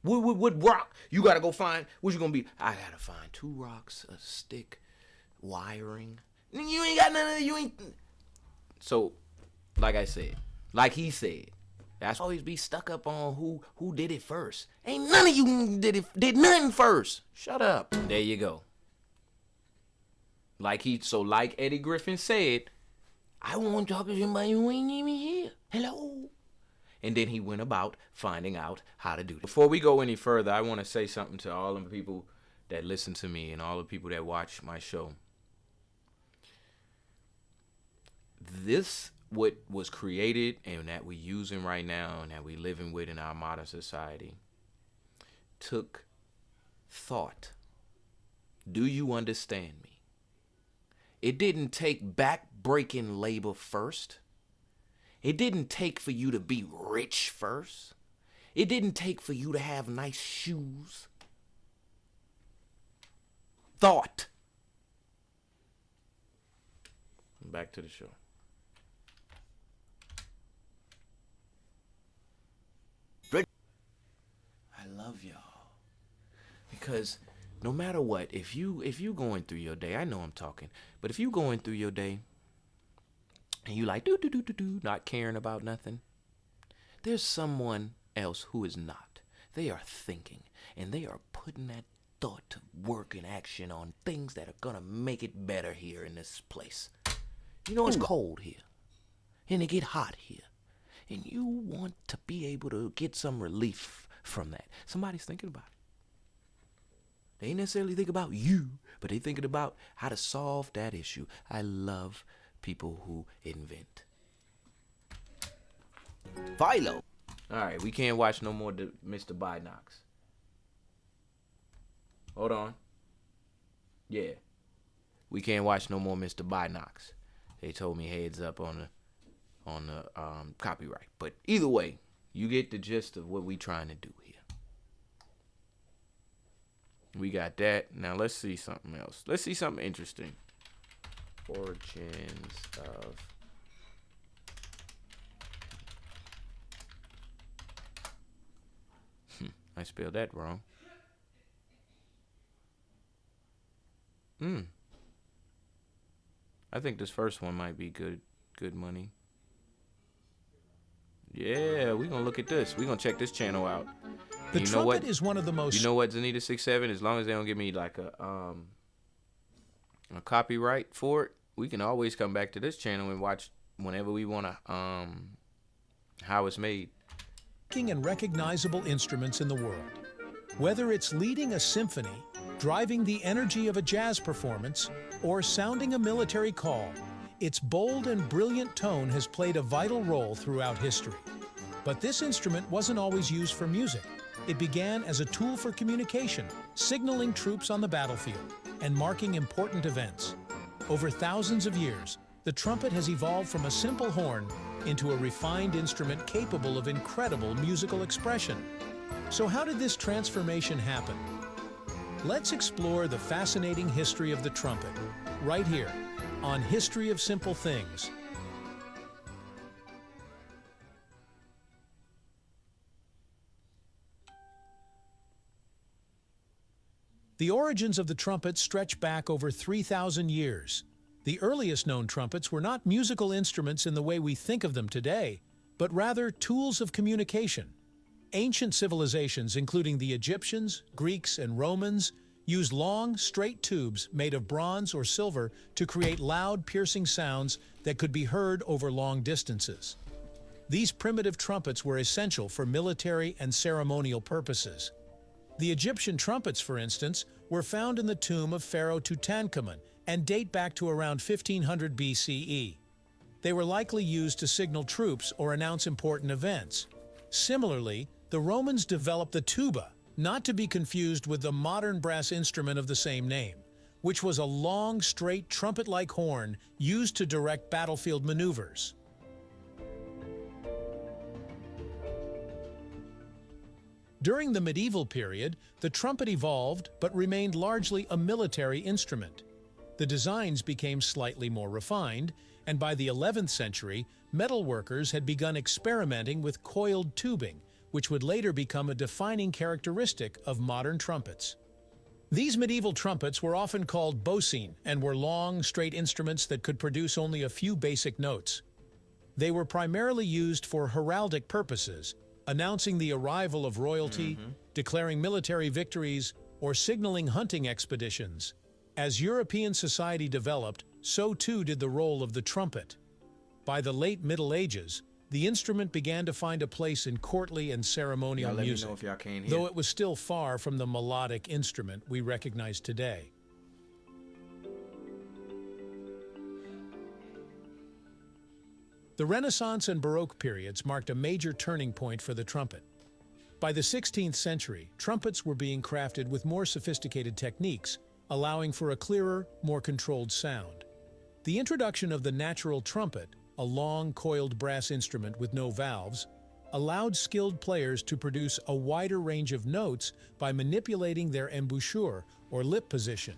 What rock? You got to go find, what you going to be? I got to find 2 rocks, a stick, wiring. You ain't got none of that. You ain't. So, like I said, like he said, that's always be stuck up on who did it first. Ain't none of you did nothing first. Shut up. There you go. Like Eddie Griffin said, I want to talk to somebody who ain't even here. Hello. And then he went about finding out how to do it. Before we go any further, I want to say something to all the people that listen to me and all the people that watch my show. This, what was created and that we're using right now and that we're living with in our modern society, took thought. Do you understand me? It didn't take back-breaking labor first. It didn't take for you to be rich first. It didn't take for you to have nice shoes. Thought. Back to the show. I love y'all. Because no matter what, if you going through your day, I know I'm talking, but if you going through your day and you like not caring about nothing, there's someone else who is not. They are thinking and they are putting that thought to work and action on things that are gonna make it better here in this place. You know, it's cold here and it get hot here, and you want to be able to get some relief from that. Somebody's thinking about it. They ain't necessarily thinking about you, but they thinking about how to solve that issue. I love people who invent. Philo. All right, we can't watch no more Mr. Binox. Hold on. Yeah. We can't watch no more Mr. Binox. They told me heads up on the copyright. But either way, you get the gist of what we trying to do here. We got that. Now let's see something else. Let's see something interesting. Origins of... I spelled that wrong. I think this first one might be good money. Yeah, we're going to look at this. We're going to check this channel out. The trumpet is one of the most... You know what, Zanita 67? As long as they don't give me like a copyright for it, we can always come back to this channel and watch whenever we want to, how it's made. And recognizable instruments in the world. Whether it's leading a symphony driving the energy of a jazz performance, or sounding a military call. Its bold and brilliant tone has played a vital role throughout history. But this instrument wasn't always used for music. It began as a tool for communication, signaling troops on the battlefield, and marking important events. Over thousands of years, the trumpet has evolved from a simple horn into a refined instrument capable of incredible musical expression. So how did this transformation happen? Let's explore the fascinating history of the trumpet, right here, on History of Simple Things. The origins of the trumpet stretch back over 3,000 years. The earliest known trumpets were not musical instruments in the way we think of them today, but rather tools of communication. Ancient civilizations, including the Egyptians, Greeks, and Romans, used long, straight tubes made of bronze or silver to create loud, piercing sounds that could be heard over long distances. These primitive trumpets were essential for military and ceremonial purposes. The Egyptian trumpets, for instance, were found in the tomb of Pharaoh Tutankhamun and date back to around 1500 BCE. They were likely used to signal troops or announce important events. Similarly, the Romans developed the tuba, not to be confused with the modern brass instrument of the same name, which was a long, straight trumpet-like horn used to direct battlefield maneuvers. During the medieval period, the trumpet evolved but remained largely a military instrument. The designs became slightly more refined, and by the 11th century, metalworkers had begun experimenting with coiled tubing, which would later become a defining characteristic of modern trumpets. These medieval trumpets were often called bocine and were long, straight instruments that could produce only a few basic notes. They were primarily used for heraldic purposes, announcing the arrival of royalty, declaring military victories, or signaling hunting expeditions. As European society developed, so too did the role of the trumpet. By the late Middle Ages, the instrument began to find a place in courtly and ceremonial music, know if y'all can't hear. though it was still far from the melodic instrument we recognize today. The Renaissance and Baroque periods marked a major turning point for the trumpet. By the 16th century, trumpets were being crafted with more sophisticated techniques, allowing for a clearer, more controlled sound. The introduction of the natural trumpet, a long, coiled brass instrument with no valves, allowed skilled players to produce a wider range of notes by manipulating their embouchure, or lip position.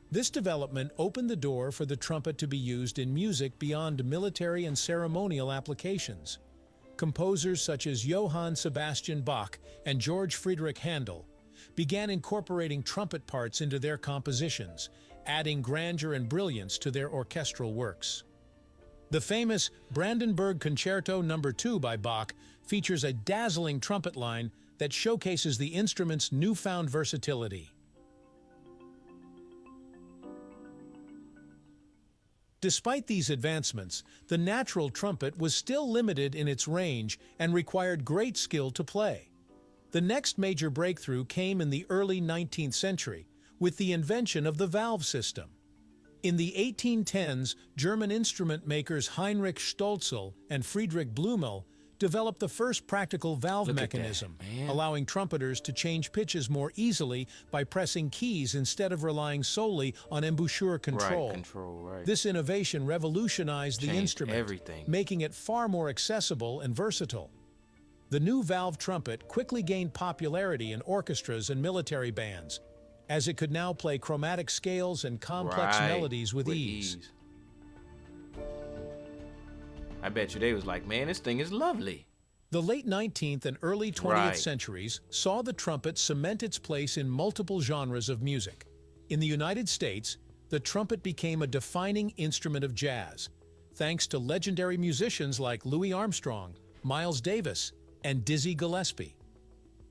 This development opened the door for the trumpet to be used in music beyond military and ceremonial applications. Composers such as Johann Sebastian Bach and George Friedrich Handel began incorporating trumpet parts into their compositions, adding grandeur and brilliance to their orchestral works. The famous Brandenburg Concerto No. 2 by Bach features a dazzling trumpet line that showcases the instrument's newfound versatility. Despite these advancements, the natural trumpet was still limited in its range and required great skill to play. The next major breakthrough came in the early 19th century with the invention of the valve system. In the 1810s, German instrument makers Heinrich Stölzl and Friedrich Blumel developed the first practical valve mechanism, allowing trumpeters to change pitches more easily by pressing keys instead of relying solely on embouchure control. This innovation revolutionized the instrument, making it far more accessible and versatile. The new valve trumpet quickly gained popularity in orchestras and military bands, as it could now play chromatic scales and complex melodies with ease. I bet you they was like, man, this thing is lovely. The late 19th and early 20th centuries saw the trumpet cement its place in multiple genres of music. In the United States, the trumpet became a defining instrument of jazz, thanks to legendary musicians like Louis Armstrong, Miles Davis, and Dizzy Gillespie.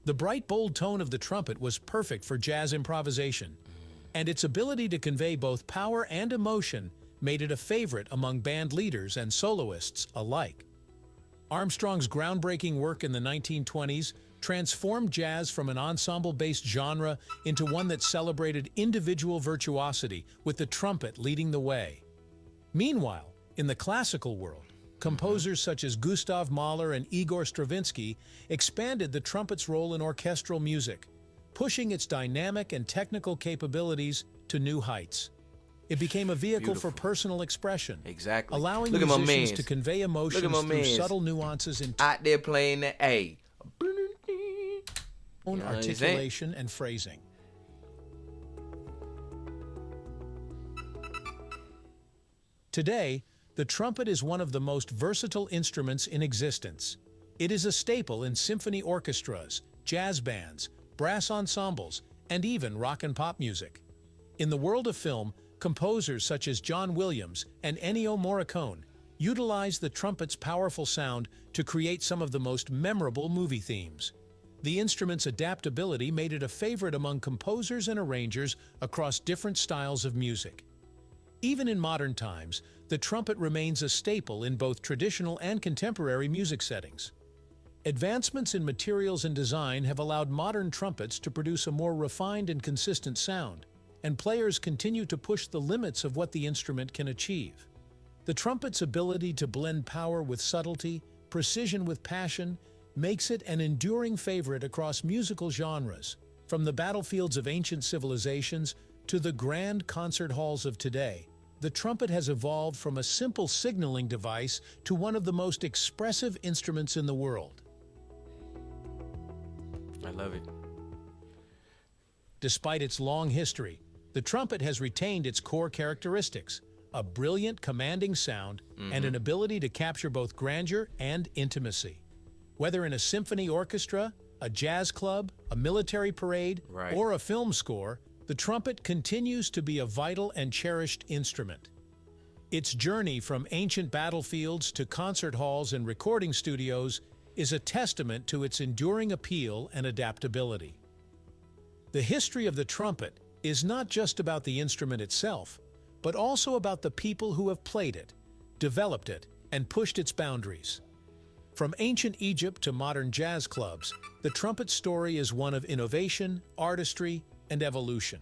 The bright, bold tone of the trumpet was perfect for jazz improvisation, and its ability to convey both power and emotion made it a favorite among band leaders and soloists alike. Armstrong's groundbreaking work in the 1920s transformed jazz from an ensemble-based genre into one that celebrated individual virtuosity, with the trumpet leading the way. Meanwhile, in the classical world, composers such as Gustav Mahler and Igor Stravinsky expanded the trumpet's role in orchestral music, pushing its dynamic and technical capabilities to new heights. It became a vehicle for personal expression, allowing musicians to convey emotions through subtle nuances in out there playing the A. Articulation and phrasing. Today, the trumpet is one of the most versatile instruments in existence. It is a staple in symphony orchestras, jazz bands, brass ensembles, and even rock and pop music. In the world of film, composers such as John Williams and Ennio Morricone utilize the trumpet's powerful sound to create some of the most memorable movie themes. The instrument's adaptability made it a favorite among composers and arrangers across different styles of music. Even in modern times, the trumpet remains a staple in both traditional and contemporary music settings. Advancements in materials and design have allowed modern trumpets to produce a more refined and consistent sound, and players continue to push the limits of what the instrument can achieve. The trumpet's ability to blend power with subtlety, precision with passion, makes it an enduring favorite across musical genres, from the battlefields of ancient civilizations to the grand concert halls of today. The trumpet has evolved from a simple signaling device to one of the most expressive instruments in the world. I love it. Despite its long history, the trumpet has retained its core characteristics: a brilliant, commanding sound and an ability to capture both grandeur and intimacy. Whether in a symphony orchestra, a jazz club, a military parade, or a film score, the trumpet continues to be a vital and cherished instrument. Its journey from ancient battlefields to concert halls and recording studios is a testament to its enduring appeal and adaptability. The history of the trumpet is not just about the instrument itself, but also about the people who have played it, developed it, and pushed its boundaries. From ancient Egypt to modern jazz clubs, the trumpet story is one of innovation, artistry, and evolution.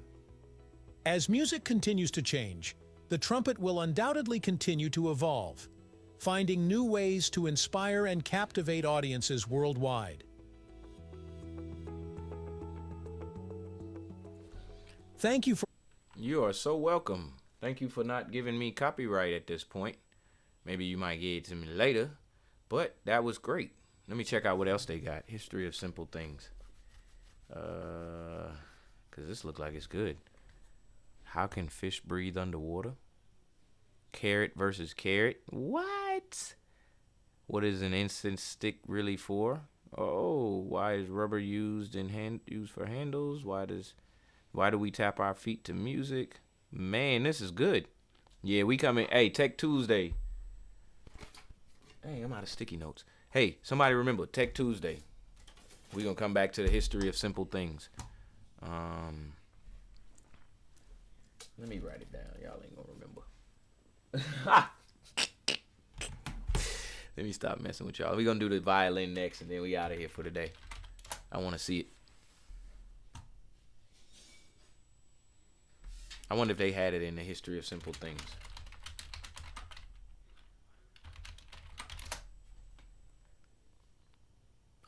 As music continues to change, the trumpet will undoubtedly continue to evolve, finding new ways to inspire and captivate audiences worldwide. Thank you for... You are so welcome. Thank you for not giving me copyright at this point. Maybe you might give it to me later, but that was great. Let me check out what else they got. History of Simple Things. Because this looks like it's good. How can fish breathe underwater? Carrot versus carrot. What? What is an instant stick really for? Oh, why is rubber used for handles? Why do we tap our feet to music? Man, this is good. Yeah, we coming. Hey, Tech Tuesday. Hey, I'm out of sticky notes. Hey, somebody remember, Tech Tuesday. We're going to come back to the history of simple things. Let me write it down. Y'all ain't going to remember. Let me stop messing with y'all. We're going to do the violin next, and then we out of here for the day. I want to see it. I wonder if they had it in the history of simple things.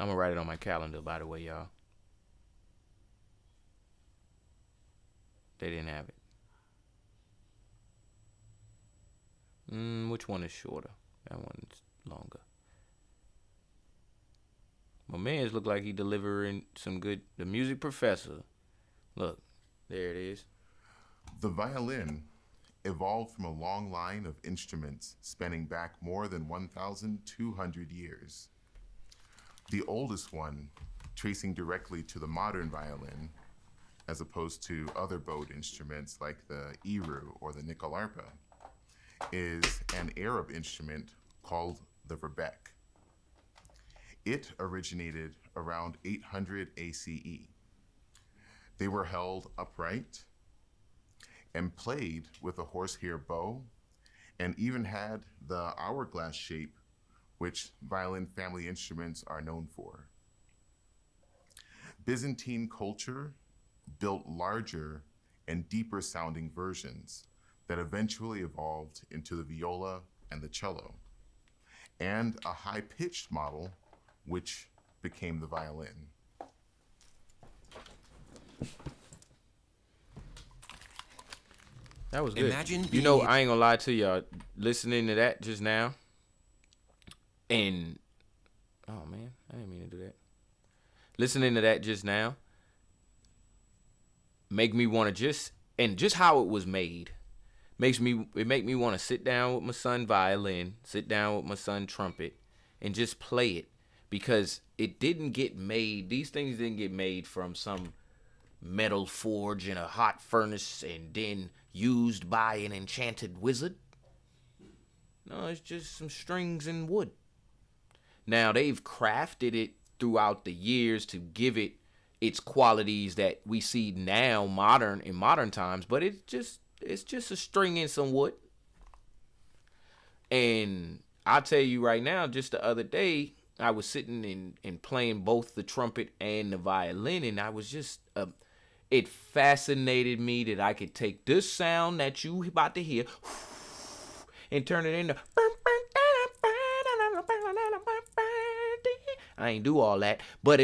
I'm going to write it on my calendar, by the way, y'all. They didn't have it. Which one is shorter? That one's longer. My man's look like he delivering some good... The music professor. Look, there it is. The violin evolved from a long line of instruments spanning back more than 1,200 years. The oldest one, tracing directly to the modern violin, as opposed to other bowed instruments like the iru or the nicolarpa, is an Arab instrument called the rebec. It originated around 800 ACE. They were held upright and played with a horsehair bow, and even had the hourglass shape, which violin family instruments are known for. Byzantine culture built larger and deeper sounding versions that eventually evolved into the viola and the cello, and a high-pitched model which became the violin. That was good. Imagine you know, being- I ain't gonna lie to y'all. Listening to that just now, and oh man, I didn't mean to do that. Listening to that just now, make me want to just how it was made, make me want to sit down with my son violin, sit down with my son trumpet, and just play it, because it didn't get made. These things didn't get made from some metal forge in a hot furnace and then used by an enchanted wizard. No, it's just some strings and wood. Now, they've crafted it throughout the years to give it its qualities that we see now in modern times, but it's just a string and some wood. And I'll tell you right now, just the other day, I was sitting and playing both the trumpet and the violin, and I was just it fascinated me that I could take this sound that you about to hear and turn it into. I ain't do all that, but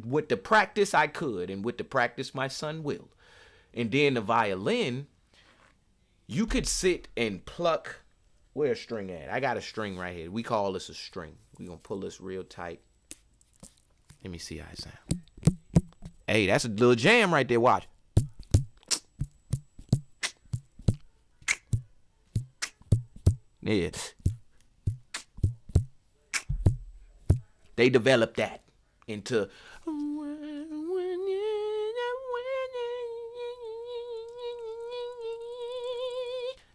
with the practice I could, and with the practice my son will. And then the violin, you could sit and pluck. Where's a string at? I got a string right here. We call this a string. We gonna pull this real tight. Let me see how it sounds. Hey, that's a little jam right there. Watch. Yeah. They developed that into.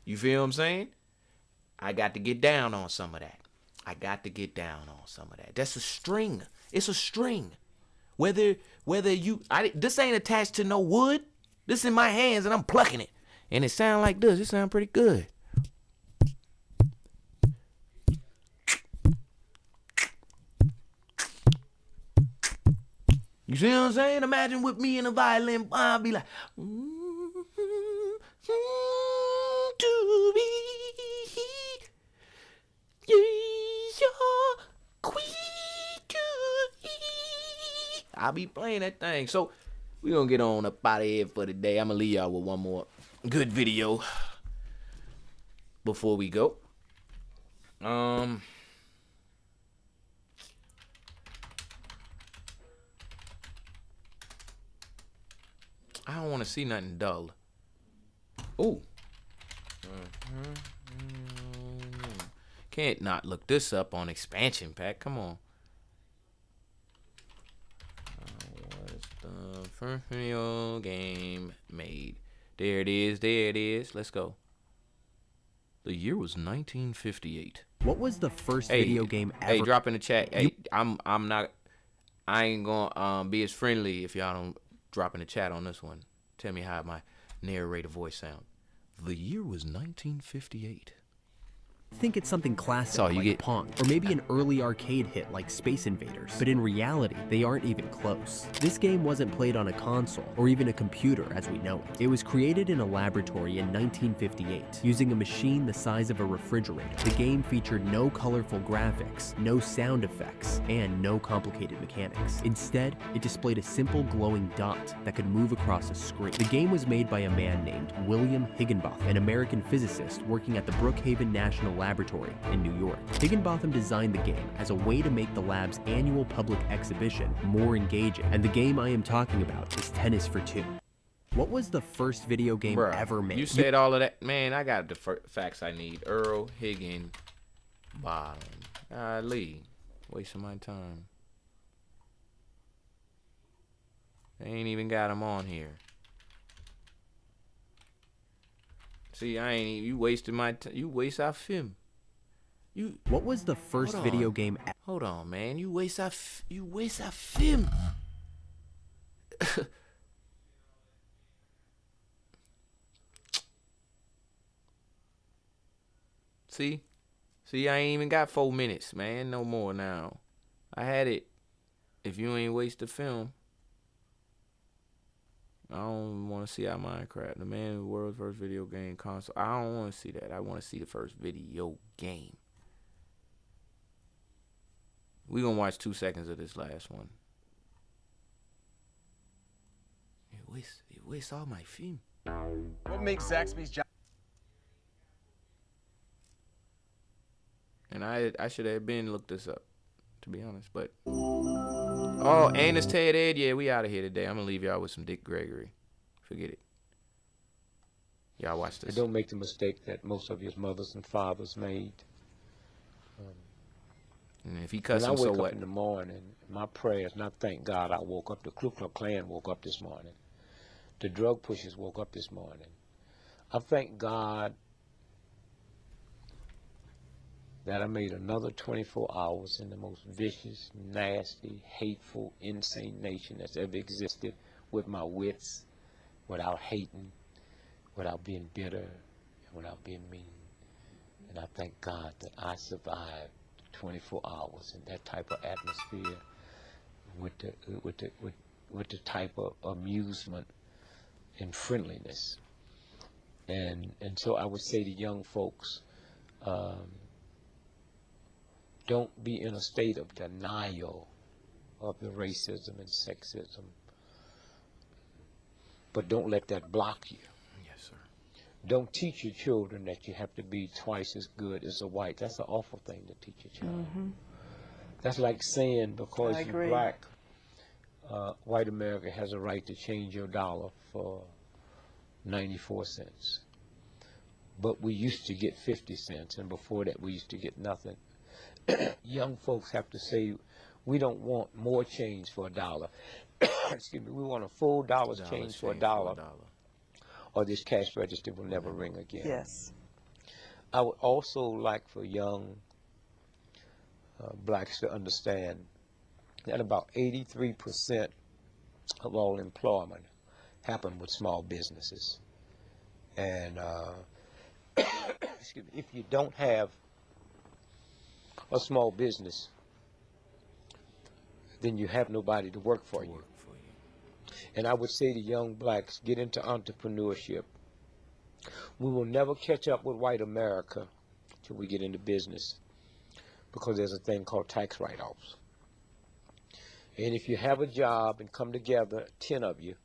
You feel what I'm saying? I got to get down on some of that. That's a string. It's a string. Whether this ain't attached to no wood. This in my hands and I'm plucking it. And it sound like this. It sound pretty good. You see what I'm saying? Imagine with me and a violin, I'll be like, to be your queen. I'll be playing that thing. So we're gonna get on up out of here for the day. I'm gonna leave y'all with one more good video before we go. I don't want to see nothing dull. Ooh. Can't not look this up on expansion pack. Come on. What's the first video game made? There it is. Let's go. The year was 1958. What was the first video game ever? Hey, drop in the chat. Hey, I ain't gonna be as friendly if y'all don't drop in the chat on this one. Tell me how my narrator voice sound. The year was 1958. Think it's something classic like Pong, or maybe an early arcade hit like Space Invaders, but in reality, they aren't even close. This game wasn't played on a console, or even a computer as we know it. It was created in a laboratory in 1958, using a machine the size of a refrigerator. The game featured no colorful graphics, no sound effects, and no complicated mechanics. Instead, it displayed a simple glowing dot that could move across a screen. The game was made by a man named William Higginbotham, an American physicist working at the Brookhaven National Laboratory in New York. Higginbotham designed the game as a way to make the lab's annual public exhibition more engaging, and the game I am talking about is Tennis for Two. What was the first video game ever made? You said all of that. Man, I got the facts I need. Earl Higginbotham. Lee. Wasting my time. They ain't even got him on here. See, you wasted my time. You waste our film. What was the first video game? Hold on, man. You waste our film. See, I ain't even got 4 minutes, man. No more now. I had it. If you ain't waste the film. I don't want to see our Minecraft. The man, the world's first video game console. I don't want to see that. I want to see the first video game. We gonna watch 2 seconds of this last one. Where's all my film? What makes Zaxby's job? And I should have been looked this up, to be honest. But oh, and it's Ted Ed. Yeah, we out of here today. I'm gonna leave y'all with some Dick Gregory. Forget it. Y'all watch this. And don't make the mistake that most of your mothers and fathers made. And if he cussing, so what? When I wake up in the morning, my prayers, and I thank God I woke up. The Ku Klux Klan woke up this morning. The drug pushers woke up this morning. I thank God that I made another 24 hours in the most vicious, nasty, hateful, insane nation that's ever existed, with my wits, without hating, without being bitter, and without being mean. And I thank God that I survived 24 hours in that type of atmosphere, with the type of amusement and friendliness. And so I would say to young folks, don't be in a state of denial of the racism and sexism, but don't let that block you. Yes, sir. Don't teach your children that you have to be twice as good as a white. That's an awful thing to teach your child. That's like saying because you're black, white America has a right to change your dollar for 94 cents. But we used to get 50 cents, and before that we used to get nothing. Young folks have to say, we don't want more change for $1. Excuse me, we want a full dollar's change for $1, or this cash register will never ring again. Yes. I would also like for young blacks to understand that about 83% of all employment happen with small businesses. And excuse me, if you don't have a small business, then you have nobody to work for you. And I would say to young blacks, get into entrepreneurship. We will never catch up with white America till we get into business, because there's a thing called tax write-offs. And if you have a job and come together, 10 of you,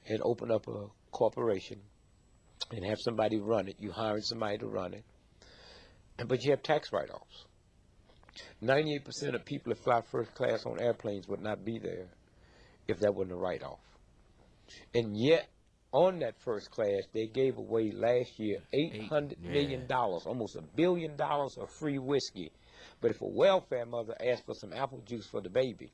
and open up a corporation and have somebody run it, you hiring somebody to run it, but you have tax write-offs. 98% of people that fly first class on airplanes would not be there if that wasn't a write-off. And yet, on that first class, they gave away last year $800 million, almost $1 billion of free whiskey. But if a welfare mother asked for some apple juice for the baby,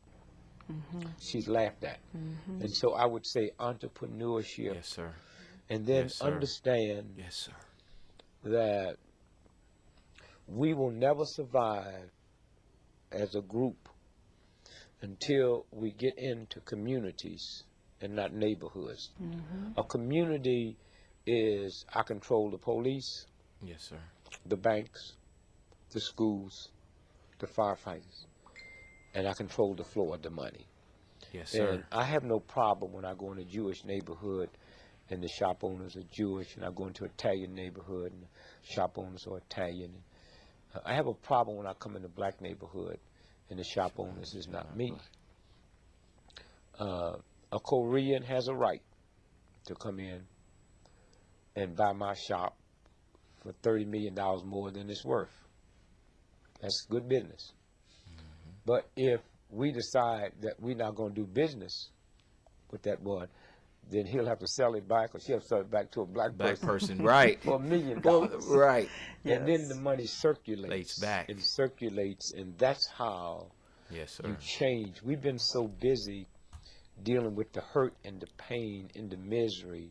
she's laughed at. And so I would say entrepreneurship. Yes, sir. And then Yes, sir. understand Yes, sir. that we will never survive as a group until we get into communities and not neighborhoods. A community is, I control the police, Yes, sir. the banks, the schools, the firefighters, and I control the flow of the money. Yes, sir. And I have no problem when I go in a Jewish neighborhood and the shop owners are Jewish, and I go into an Italian neighborhood and the shop owners are Italian. I have a problem when I come in a black neighborhood and the shop owners is not me. A Korean has a right to come in and buy my shop for $30 million more than it's worth. That's good business. But if we decide that we're not going to do business with that one, then he'll have to sell it back, or she'll sell it back to a black person, right? For $1 million. Right. And then the money circulates back. and circulates, and that's how Yes, sir. you change. We've been so busy dealing with the hurt and the pain and the misery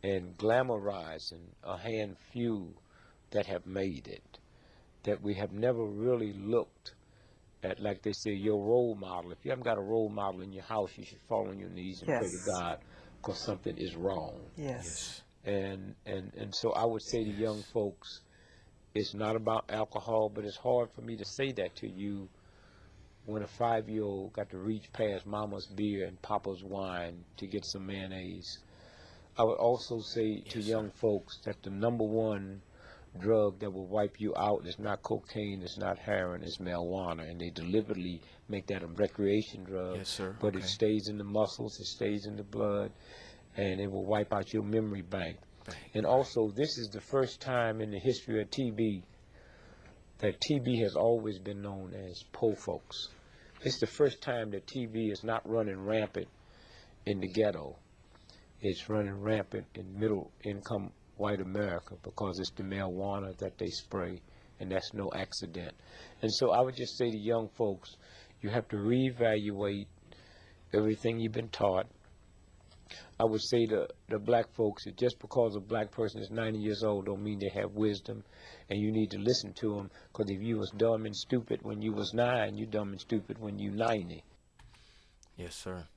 and glamorizing a hand few that have made it, that we have never really looked at, like they say, your role model. If you haven't got a role model in your house, you should fall on your knees and pray to God, because something is wrong. Yes. And so I would say to young folks, it's not about alcohol, but it's hard for me to say that to you when a 5-year-old got to reach past mama's beer and papa's wine to get some mayonnaise. I would also say to young folks that the #1 drug that will wipe you out is not cocaine, it's not heroin, it's marijuana, and they deliberately make that a recreation drug. Yes, sir. But it stays in the muscles, it stays in the blood, and it will wipe out your memory bank. And also, this is the first time in the history of TB that TB has always been known as poor folks. It's the first time that TB is not running rampant in the ghetto. It's running rampant in middle-income white America because it's the marijuana that they spray, and that's no accident. And so I would just say to young folks, you have to reevaluate everything you've been taught. I would say to the black folks that just because a black person is 90 years old don't mean they have wisdom, and you need to listen to them, because if you was dumb and stupid when you was 9, you dumb and stupid when you 90. Yes, sir.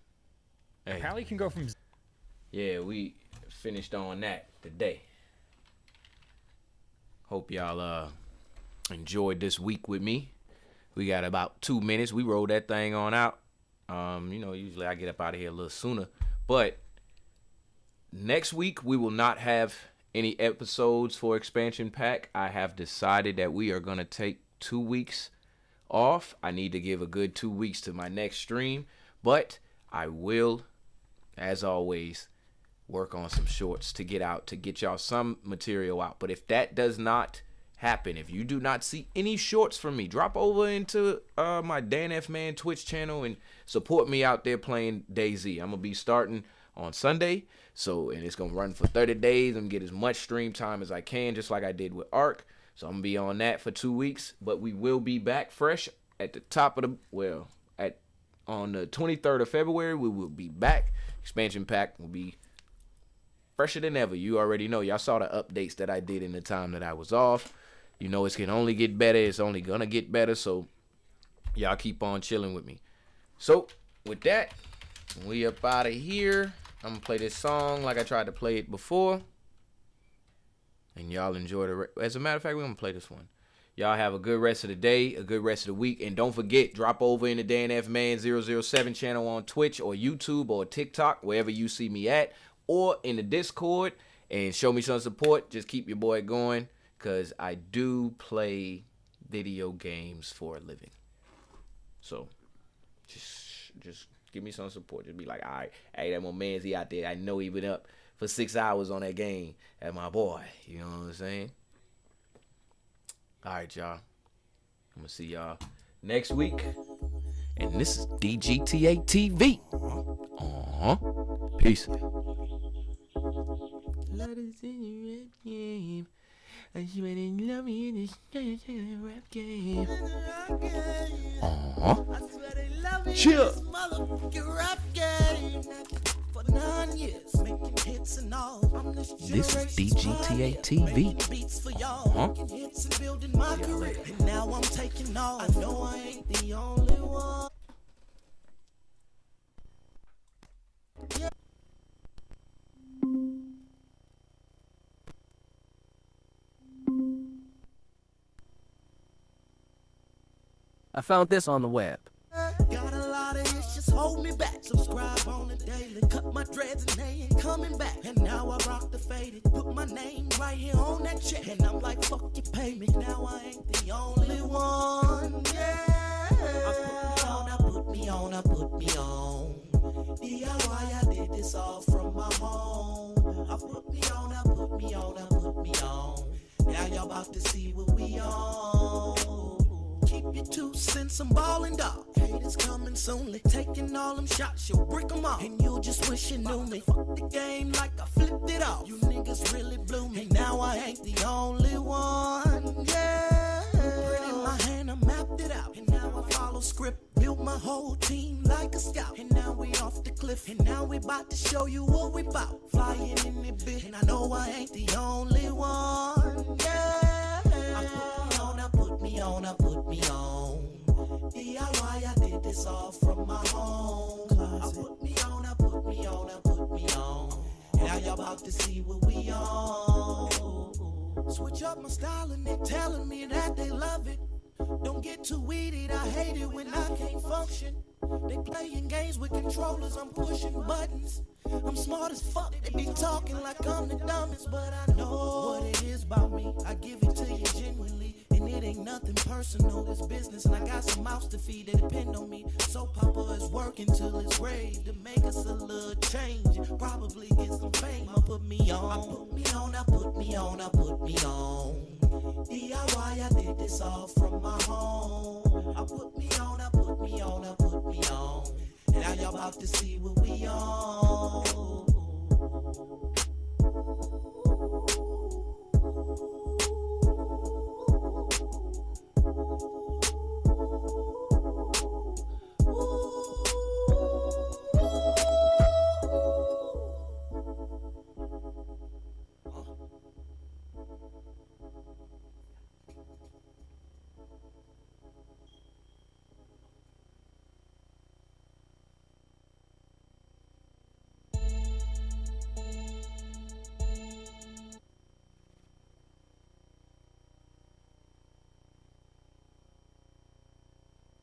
Hey. Pally can go from... Yeah, we finished on that today. Hope y'all enjoyed this week with me. We got about 2 minutes. We rolled that thing on out. Usually I get up out of here a little sooner. But next week we will not have any episodes for Expansion Pack. I have decided that we are going to take 2 weeks off. I need to give a good 2 weeks to my next stream. But I will, as always, work on some shorts to get out, to get y'all some material out. But if that does not happen, if you do not see any shorts from me, drop over into my Dan F. Man Twitch channel and support me out there playing DayZ. I'm going to be starting on Sunday, and it's going to run for 30 days and get as much stream time as I can, just like I did with Ark. So I'm going to be on that for 2 weeks, but we will be back fresh at the top of on the 23rd of February. We will be back. Expansion Pack will be fresher than ever. You already know. Y'all saw the updates that I did in the time that I was off. You know it's can only get better. It's only gonna get better. So y'all keep on chilling with me. So with that, we up out of here. I'm gonna play this song like I tried to play it before, and y'all enjoy the. As a matter of fact, we're gonna play this one. Y'all have a good rest of the day, a good rest of the week, and don't forget, drop over in the Dan F. Man 007 channel on Twitch or YouTube or TikTok, wherever you see me at, or in the Discord, and show me some support. Just keep your boy going, because I do play video games for a living. So just give me some support. Just be like, all right, hey, that my man's he out there. I know he been up for 6 hours on that game. That's my boy. You know what I'm saying? All right, y'all. I'm going to see y'all next week. And this is DGTA TV. Peace. Love is in your rap game. You ain't love me in this rap game. Chill. This is DGTA TV. Now I'm taking off. I know I ain't the only one. I found this on the web. Got a lot of issues, hold me back. Subscribe on the daily. Cut my dreads and they ain't coming back. And now I rock the faded. Put my name right here on that check. And I'm like, fuck you, pay me. Now I ain't the only one. Yeah. I put me on. DIY, I did this all from my home. I put me on. Now y'all about to see what we on. Keep your 2 cents, I'm ballin' dog. Haters coming soonly, taking all them shots, you'll brick them off. And you'll just wish you knew me. Fuck the game like I flipped it off. You niggas really blew me. And now I ain't the only one, yeah. Print in my hand, I mapped it out. And now I follow script, built my whole team like a scout. And now we off the cliff, and now we about to show you what we bout. Flying in the bit, and I know I ain't the only one, yeah. I put me on. DIY, I did this all from my home. I put me on. Now y'all about to see what we on. Switch up my style and they telling me that they love it. Don't don't get too weeded, I hate it when I can't function. They playing games with controllers, I'm pushing buttons. I'm smart as fuck, they be talking like I'm the dumbest, but I know what it is about me. I give it to you genuinely, and it ain't nothing personal, it's business, and I got some mouths to feed that depend on me. So Papa is working till it's grave to make us a little change, probably get some fame. I put me on, I put me on, I put me on, I put me on. DIY, I did this all from my home. I put me on, I put me on, I put me on. And now y'all about to see what we on.